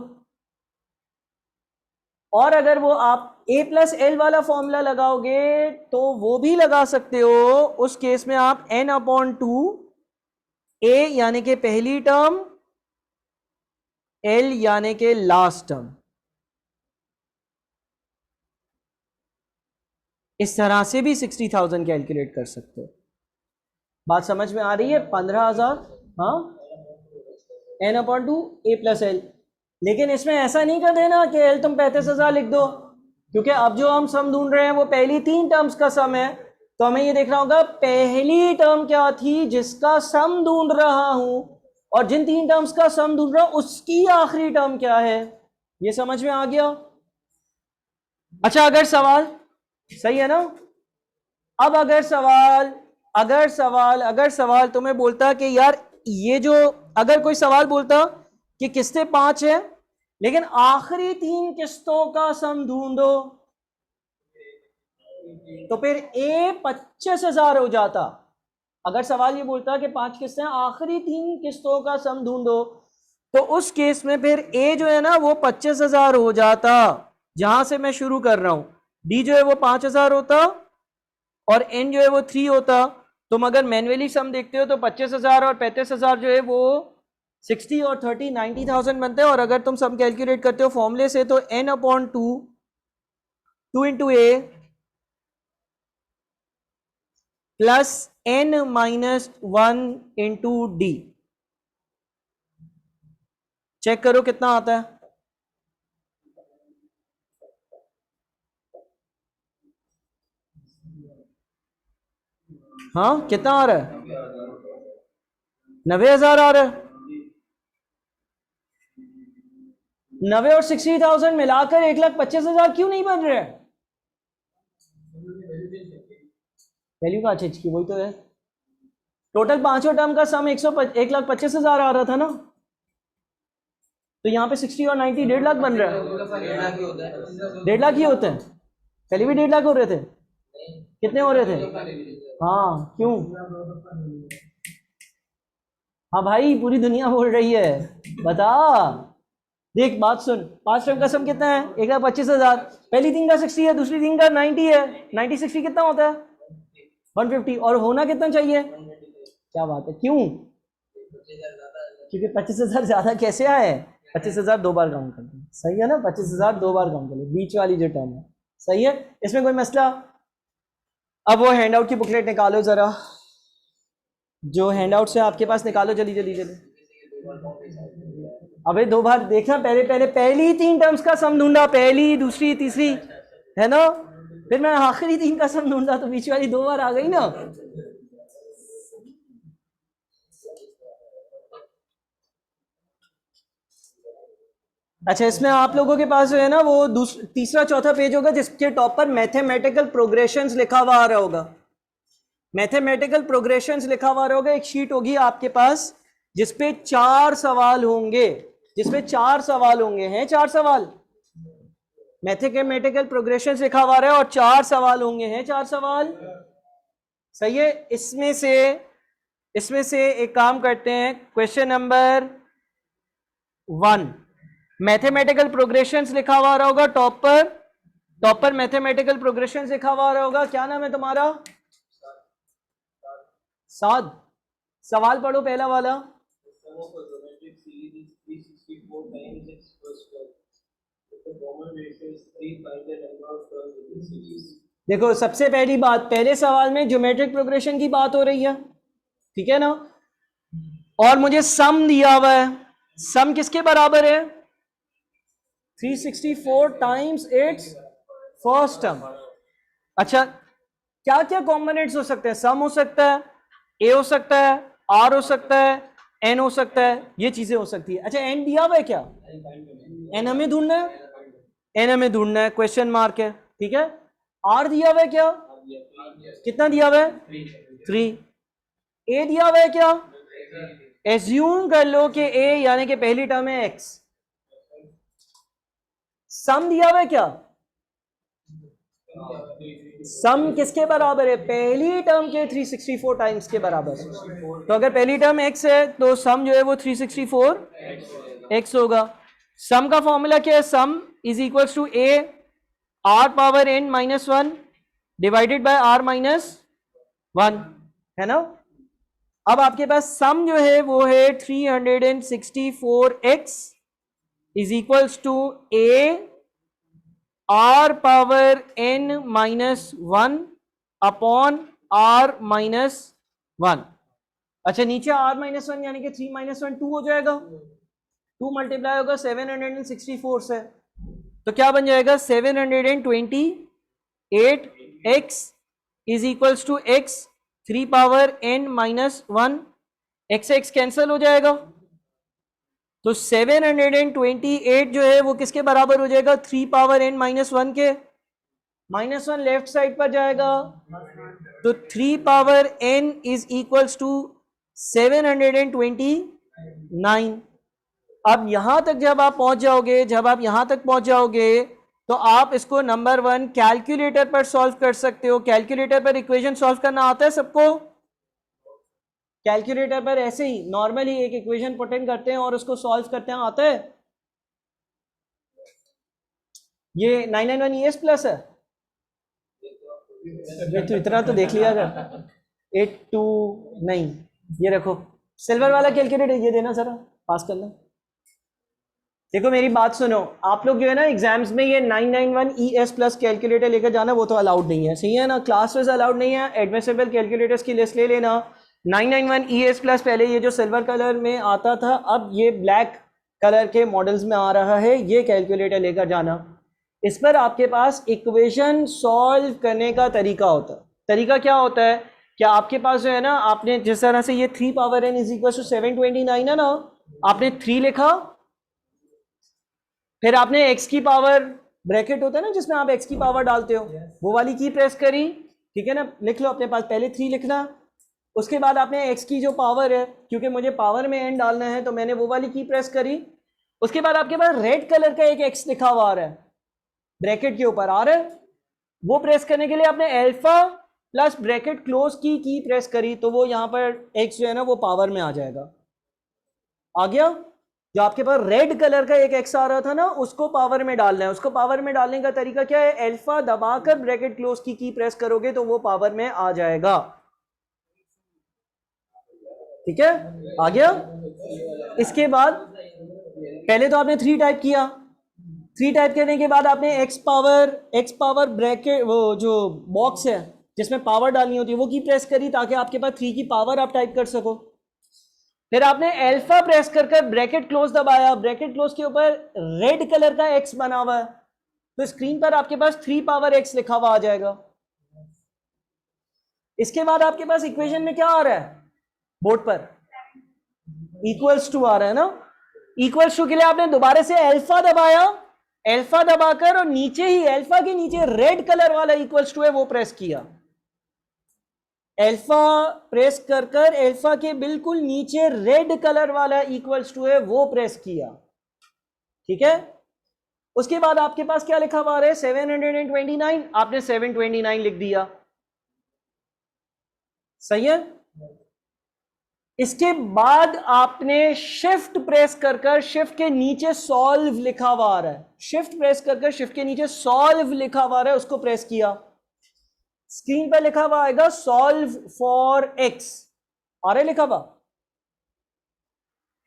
और अगर वो आप a प्लस एल वाला फॉर्मूला लगाओगे तो वो भी लगा सकते हो। उस केस में आप n अपॉन टू a यानी कि पहली टर्म, l यानी कि लास्ट टर्म, इस तरह से भी 60,000 कैलकुलेट कर सकते हो। बात समझ में आ रही है? 15,000, हाँ, n upon to a plus L. लेकिन इसमें ऐसा नहीं कर देना कि एल तुम 35,000 लिख दो, क्योंकि अब जो हम सम ढूंढ रहे हैं वो पहली 3 टर्म्स का सम है। तो हमें ये देखना होगा पहली टर्म क्या थी जिसका सम ढूंढ रहा हूं, और जिन 3 टर्म्स का सम ढूंढ रहा हूं उसकी आखिरी टर्म क्या है। ये समझ में आ गया? अच्छा, अगर सवाल सही है ना? अब अगर सवाल तुम्हें बोलता कि यार ये जो, अगर कोई सवाल बोलता कि किस्तें 5 है लेकिन आखिरी 3 किस्तों का सम ढूंढो, तो फिर ए 25,000 हो जाता। अगर सवाल ये बोलता कि 5 किस्तें, आखिरी 3 किस्तों का सम ढूंढो, तो उस केस में फिर ए जो है ना वो 25,000 हो जाता, जहां से मैं शुरू कर रहा हूं। डी जो है वो 5,000 होता और एन जो है वो 3 होता। तुम अगर मैन्युअली सम देखते हो तो 25,000 और 35,000 जो है वो 60 और 30 90,000 बनते हैं। और अगर तुम सम कैलकुलेट करते हो फॉर्मूले से तो n upon two, 2 into a plus n minus 1 into d. Check करो कितना आता है। हाँ, कितना आ रहा है? 90,000 आ रहा है। 90 और 60,000 मिलाकर 1,25,000 क्यों नहीं बन रहे? वैल्यू का चेंज की, वही तो है। टोटल पांचों टर्म का सम 1,25,000 आ रहा था ना, तो यहाँ पे 60 और 90 1.5 लाख बन रहा है। 1.5 लाख ही होते हैं? पहले भी 1.5 लाख हो रहे थे? कितने हो रहे थे? हाँ, क्यों? हाँ भाई, पूरी दुनिया बोल रही है, बता। देख बात सुन, 5 टर्म का सम कितना है? 1,25,000। पहली 3 का 60 है, दूसरी 3 का 90 है। 90 60 कितना होता है? 150। और होना कितना चाहिए? क्या बात है, क्यों? क्योंकि 25,000 ज्यादा कैसे आए? 25,000 दो बार काउंट करते हैं, सही है ना? 25,000 दो बार काउंट कर लो, बीच वाली जो टर्म है, सही है। इसमें कोई मसला? अब वो हैंड आउट की बुकलेट निकालो जरा, जो हैंड आउट से आपके पास निकालो, जल्दी जल्दी जल्दी। अबे दो बार देखना, पहले पहले पहली 3 टर्म्स का सम ढूंढा, पहली दूसरी तीसरी, है ना? फिर मैं आखिरी 3 का सम ढूंढा, तो बीच वाली 2 बार आ गई ना। अच्छा, इसमें आप लोगों के पास जो है ना वो तीसरा चौथा पेज होगा जिसके टॉप पर मैथमेटिकल प्रोग्रेशंस लिखा हुआ आ रहा होगा। मैथमेटिकल प्रोग्रेशंस लिखा हुआ होगा। एक शीट होगी आपके पास जिसपे 4 सवाल होंगे, जिसपे 4 सवाल होंगे, हैं 4 सवाल। मैथमेटिकल प्रोग्रेशंस लिखा हुआ है और 4 सवाल होंगे, हैं 4 सवाल, सही है। इसमें से एक काम करते हैं, क्वेश्चन नंबर 1 मैथमेटिकल प्रोग्रेशंस लिखा हुआ होगा टॉप पर मैथमेटिकल प्रोग्रेशंस लिखा हुआ होगा। क्या नाम है तुम्हारा? साद। सवाल पढ़ो पहला वाला। देखो सबसे पहली बात, पहले सवाल में ज्योमेट्रिक प्रोग्रेशन की बात हो रही है, ठीक है ना? और मुझे सम दिया हुआ है। सम किसके बराबर है? 364 टाइम्स इट्स फर्स्ट टर्म। अच्छा, क्या क्या कॉम्पोनेंट्स हो सकते हैं? सम हो सकता है, ए हो सकता है, आर हो सकता है, एन हो सकता है, ये चीजें हो सकती है। अच्छा, एन दिया हुआ है क्या? एन हमें ढूंढना है, एन हमें ढूंढना है, क्वेश्चन मार्क है, ठीक है। आर दिया हुआ है क्या? कितना दिया हुआ है? 3। ए दिया हुआ है क्या? एज्यूम कर लो कि ए यानी कि पहली टर्म है एक्स, सम दिया हुआ है क्या? सम किसके बराबर है? पहली टर्म के 364 टाइम्स के बराबर। तो अगर पहली टर्म x है तो सम जो है वो 364 x होगा। सम का फॉर्मूला क्या है? Sum is equals to a r power n minus 1 divided by r minus 1, है ना। अब आपके पास सम जो है वो है 364x is equals to a r power n minus 1 upon r minus 1। अच्छा, नीचे r माइनस 1 यानी कि 3 माइनस 1 2 हो जाएगा, 2 मल्टीप्लाई होगा 764 से, तो क्या बन जाएगा? 728x is equals to x 3 power n minus 1, x x cancel हो जाएगा, तो 728 जो है वो किसके बराबर हो जाएगा? 3 पावर n माइनस 1 के। माइनस 1 लेफ्ट साइड पर जाएगा, तो 3 power n is equals to 729। अब यहां तक जब आप पहुंच जाओगे, तो आप इसको नंबर 1 कैलकुलेटर पर सॉल्व कर सकते हो। कैलकुलेटर पर इक्वेशन सॉल्व करना आता है सबको? कैलकुलेटर पर ऐसे ही नॉर्मली एक इक्वेशन पुट इन करते हैं और उसको सॉल्व करते हैं, आता है? ये 991 ES प्लस है, ये तो इतना तो देख लिया अगर 82 नहीं, ये रखो सिल्वर वाला कैलकुलेटर, ये देना जरा, पास करना। देखो मेरी बात सुनो, आप लोग जो है ना एग्जाम्स में ये 991 ES प्लस कैलकुलेटर लेकर जाना, वो तो अलाउड नहीं है, सही है ना। क्लास वाइज अलाउड नहीं है, एडमिसेबल कैलकुलेटर्स की लिस्ट ले लेना। 991 ES प्लस पहले ये जो सिल्वर कलर में आता था, अब ये ब्लैक कलर के मॉडल्स में आ रहा है, ये कैलकुलेटर लेकर जाना। इस पर आपके पास इक्वेशन सॉल्व करने का तरीका होता है। तरीका क्या होता है? क्या आपके पास जो है ना, आपने जिस तरह से ये 3 power n is equal to 729 है ना, आपने 3 लिखा, फिर आपने x की पावर, ब्रैकेट होता है ना जिसमें आप x की पावर डालते हो, वो वाली की प्रेस करी, ठीक है ना। लिख लो अपने पास, पहले 3 लिखना, उसके बाद आपने x की जो पावर है, क्योंकि मुझे पावर में n डालना है तो मैंने वो वाली की प्रेस करी। उसके बाद आपके पास रेड कलर का एक x लिखा हुआ आ रहा है, ब्रैकेट के ऊपर आ रहा है, वो प्रेस करने के लिए आपने अल्फा प्लस ब्रैकेट क्लोज की प्रेस करी, तो वो यहां पर x जो है ना वो पावर में आ जाएगा। आ गया? जो आपके पास रेड कलर का एक x आ रहा था ना, उसको पावर में डालना है। उसको पावर में डालने का तरीका क्या है? अल्फा दबाकर ब्रैकेट क्लोज की प्रेस करोगे तो वो पावर में आ जाएगा। ठीक है, आ गया? इसके बाद पहले तो आपने 3 टाइप किया, 3 टाइप करने के बाद आपने x पावर ब्रैकेट, वो जो बॉक्स है जिसमें पावर डालनी होती है, वो की प्रेस करी ताकि आपके पास 3 की पावर आप टाइप कर सको। फिर आपने अल्फा प्रेस कर ब्रैकेट क्लोज दबाया, ब्रैकेट क्लोज के ऊपर रेड कलर का x बना हुआ है, तो स्क्रीन पर आपके पास 3 पावर x लिखा हुआ आ जाएगा। इसके बाद आपके पास इक्वेशन में क्या आ रहा है? बोर्ड पर इक्वल्स टू आ रहा है ना। इक्वल्स टू के लिए आपने दोबारा से अल्फा दबाया, अल्फा दबाकर और नीचे ही अल्फा के नीचे रेड कलर वाला इक्वल्स टू है वो प्रेस किया। अल्फा प्रेस कर अल्फा के बिल्कुल नीचे रेड कलर वाला इक्वल्स टू है वो प्रेस किया। ठीक है, उसके बाद आपके पास क्या लिखा हुआ है? 729, आपने 729 लिख दिया, सही है। इसके बाद आपने शिफ्ट प्रेस कर शिफ्ट के नीचे सॉल्व लिखा हुआ आ रहा है, शिफ्ट प्रेस कर शिफ्ट के नीचे सॉल्व लिखा हुआ आ रहा है, उसको प्रेस किया, स्क्रीन पर लिखा हुआ आएगा सॉल्व फॉर x, आ रहा है लिखा हुआ।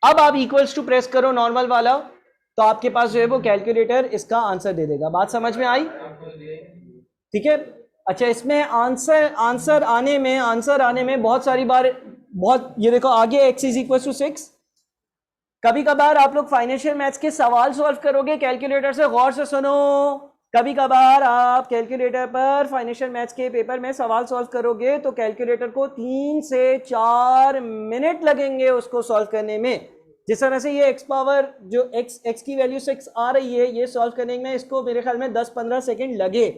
अब आप इक्वल्स टू प्रेस करो नॉर्मल वाला, तो आपके पास जो है वो कैलकुलेटर इसका आंसर दे देगा। बात समझ में आई? ठीक है। अच्छा, इसमें आंसर आने में बहुत सारी बार ये देखो आगे x इज इक्वल टू 6। कभी कभार आप लोग फाइनेंशियल मैथ्स के सवाल सॉल्व करोगे कैलकुलेटर से, गौर से सुनो, कभी कभार आप कैलकुलेटर पर फाइनेंशियल मैथ्स के पेपर में सवाल सॉल्व करोगे तो कैलकुलेटर को 3 से 4 मिनट लगेंगे उसको सॉल्व करने में। जिस तरह से ये x पावर जो x की वैल्यू 6 आ रही है, ये सॉल्व करने में इसको मेरे ख्याल में 10-15 सेकेंड लगे।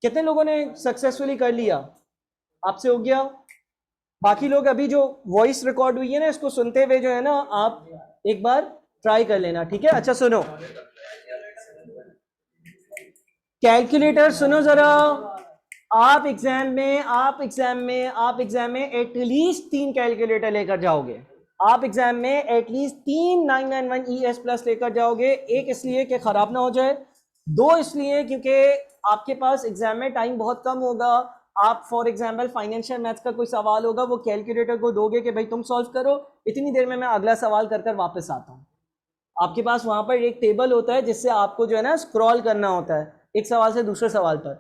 कितने लोगों ने सक्सेसफुली कर लिया? आपसे हो गया? बाकी लोग अभी जो वॉइस रिकॉर्ड हुई है ना, इसको सुनते हुए जो है ना आप एक बार ट्राई कर लेना, ठीक है। अच्छा सुनो, कैलकुलेटर सुनो जरा, आप एग्जाम में एटलीस्ट 3 कैलकुलेटर लेकर जाओगे। आप एग्जाम में एटलीस्ट 3 991 ES प्लस लेकर जाओगे। एक इसलिए कि खराब ना हो जाए, 2 इसलिए क्योंकि आपके पास एग्जाम में टाइम बहुत कम होगा। आप फॉर एग्जाम्पल फाइनेंशियल मैथ्स का कोई सवाल होगा, वो कैलकुलेटर को दोगे कि भाई तुम सॉल्व करो, इतनी देर में मैं अगला सवाल कर कर वापस आता हूँ। आपके पास वहां पर एक टेबल होता है जिससे आपको जो है ना स्क्रॉल करना होता है एक सवाल से दूसरे सवाल पर।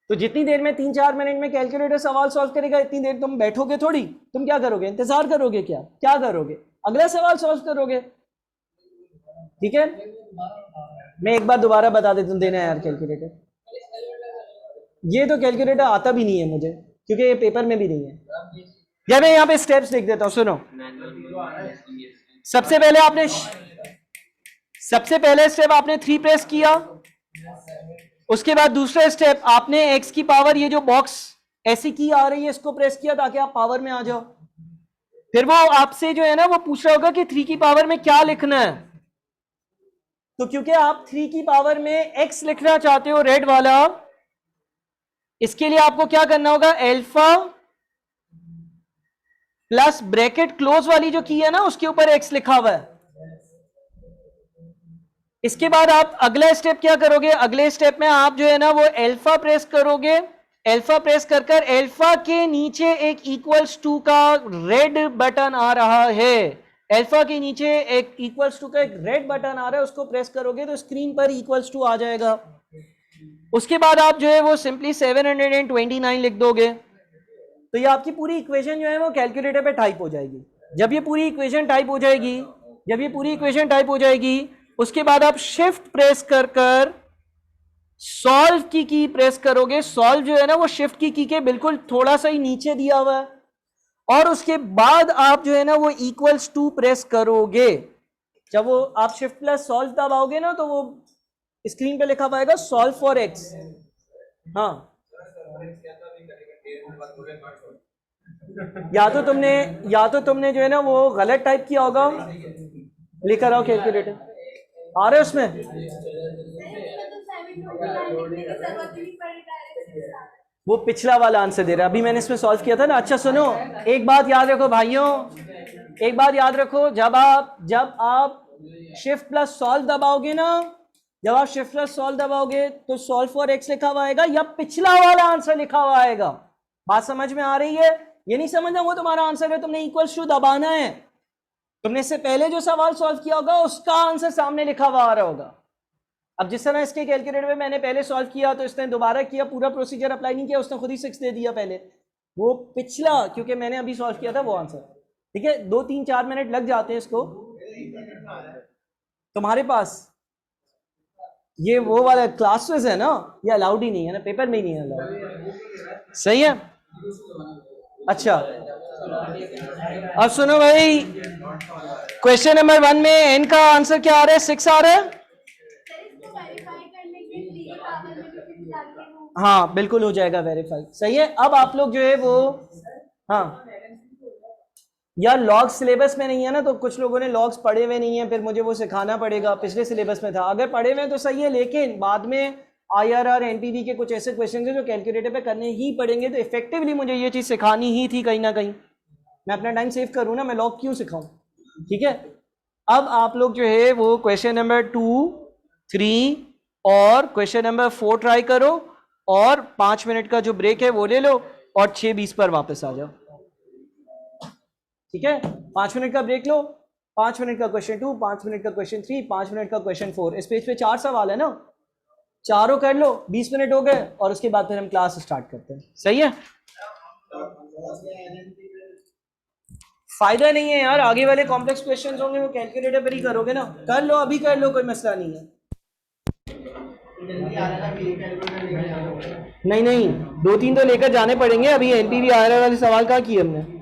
तो जितनी देर में 3-4 मिनट में कैलकुलेटर सवाल सॉल्व करेगा, इतनी देर तुम बैठोगे थोड़ी, तुम क्या करोगे, इंतजार करोगे, क्या करोगे, अगला सवाल सॉल्व करोगे। ठीक है, मैं एक बार दोबारा बता देता हूँ, देना है यार कैलकुलेटर। ये तो कैलकुलेटर आता भी नहीं है मुझे, क्योंकि ये पेपर में भी नहीं है। या मैं यहाँ पे स्टेप्स लिख देता हूँ, सुनो। सबसे पहले स्टेप आपने 3 प्रेस किया। उसके बाद दूसरा स्टेप आपने x की पावर, ये जो बॉक्स ऐसी की आ रही है, इसको प्रेस किया ताकि आप पावर में आ जाओ। फिर वो आपसे जो है ना वो पूछ रहा होगा कि 3 की पावर में क्या लिखना है। तो क्योंकि आप 3 की पावर में x लिखना चाहते हो, रेड वाला, इसके लिए आपको क्या करना होगा, अल्फा प्लस ब्रैकेट क्लोज वाली जो की है ना, उसके ऊपर x लिखा हुआ है। इसके बाद आप अगला स्टेप क्या करोगे, अगले स्टेप में आप जो है ना वो अल्फा प्रेस करोगे। अल्फा प्रेस कर कर अल्फा के नीचे एक इक्वल्स टू का रेड बटन आ रहा है। अल्फा के नीचे एक इक्वल्स टू का एक रेड बटन आ रहा है, उसको प्रेस करोगे तो स्क्रीन पर इक्वल्स टू आ जाएगा। उसके बाद आप जो है वो सिंपली 729 लिख दोगे, तो ये आपकी पूरी इक्वेशन जो है वो कैलकुलेटर पे टाइप हो जाएगी। जब ये पूरी इक्वेशन टाइप हो जाएगी, उसके बाद आप शिफ्ट प्रेस कर कर सॉल्व की प्रेस करोगे। सॉल्व जो है ना वो शिफ्ट की के बिल्कुल थोड़ा सा ही नीचे दिया हुआ है। और उसके बाद आप जो है ना वो इक्वल्स टू प्रेस करोगे। जब वो आप शिफ्ट प्लस सॉल्व दबाओगे ना, तो वो स्क्रीन पे लिखा पाएगा सॉल्व फॉर एक्स। हाँ, या तो तुमने जो है ना वो गलत टाइप किया होगा। लेकर आओ कैलकुलेटर, आ रहे उसमें। वो पिछला वाला आंसर दे रहा है, अभी मैंने इसमें सॉल्व किया था ना। अच्छा सुनो, एक बात याद रखो भाइयों, जब आप शिफ्ट प्लस सॉल्व दबाओगे ना, तो सॉल्व फॉर एक्स लिखा हुआ आएगा या पिछला वाला आंसर लिखा हुआ आएगा। बात समझ में आ रही है? ये नहीं समझना वो तुम्हारा आंसर है, तुमने इक्वल टू दबाना है। तुमने इससे पहले जो सवाल सॉल्व किया होगा उसका आंसर सामने लिखा हुआ आ रहा होगा। अब जिस तरह इसके कैलकुलेटर में मैंने पहले सॉल्व किया, तो इसने दोबारा किया, पूरा प्रोसीजर अप्लाई नहीं किया, उसने खुद ही 6 दे दिया पहले। वो पिछला, क्योंकि मैंने अभी सॉल्व किया था वो आंसर। ठीक है, 2-3-4 मिनट लग जाते हैं इसको। तुम्हारे पास ये वो वाला क्लासेस है ना, ये अलाउड ही नहीं है ना, पेपर में ही नहीं है अलाउड। सही है। अच्छा, अब सुनो भाई, क्वेश्चन नंबर 1 में एन का आंसर क्या आ रहा है, 6 आ रहा है। हाँ बिल्कुल हो जाएगा वेरीफाई, सही है। अब आप लोग जो है वो, हाँ यार लॉग सिलेबस में नहीं है ना, तो कुछ लोगों ने लॉग्स पढ़े हुए नहीं है, फिर मुझे वो सिखाना पड़ेगा। पिछले सिलेबस में था, अगर पढ़े हुए तो सही है, लेकिन बाद में IRR NPV के कुछ ऐसे क्वेश्चन है जो कैलकुलेटर पे करने ही पड़ेंगे, तो इफेक्टिवली मुझे ये चीज़ सिखानी ही थी कहीं ना कहीं। मैं अपना टाइम सेव करूँ ना, मैं लॉग क्यों सिखाऊं। ठीक है, अब आप लोग जो है वो क्वेश्चन नंबर 2, 3 और क्वेश्चन नंबर 4 ट्राई करो, और 5 मिनट का जो ब्रेक है वो ले लो, और 6:20 पर वापस आ जाओ। ठीक है, 5 मिनट का ब्रेक लो, 5 मिनट का क्वेश्चन 2, 5 मिनट का क्वेश्चन 3, 5 मिनट का क्वेश्चन 4। इस पेज पे 4 सवाल है ना, चारों कर लो, 20 मिनट हो गए, और उसके बाद फिर हम क्लास स्टार्ट करते हैं। सही है, फायदा नहीं है यार, आगे वाले कॉम्प्लेक्स क्वेश्चंस होंगे वो कैलकुलेटर पर ही करोगे ना। कर लो, अभी कर लो, कोई मसला नहीं है। नहीं 2-3 तो लेकर जाने पड़ेंगे। अभी NPV IRR वाले सवाल कहाँ किए हमने।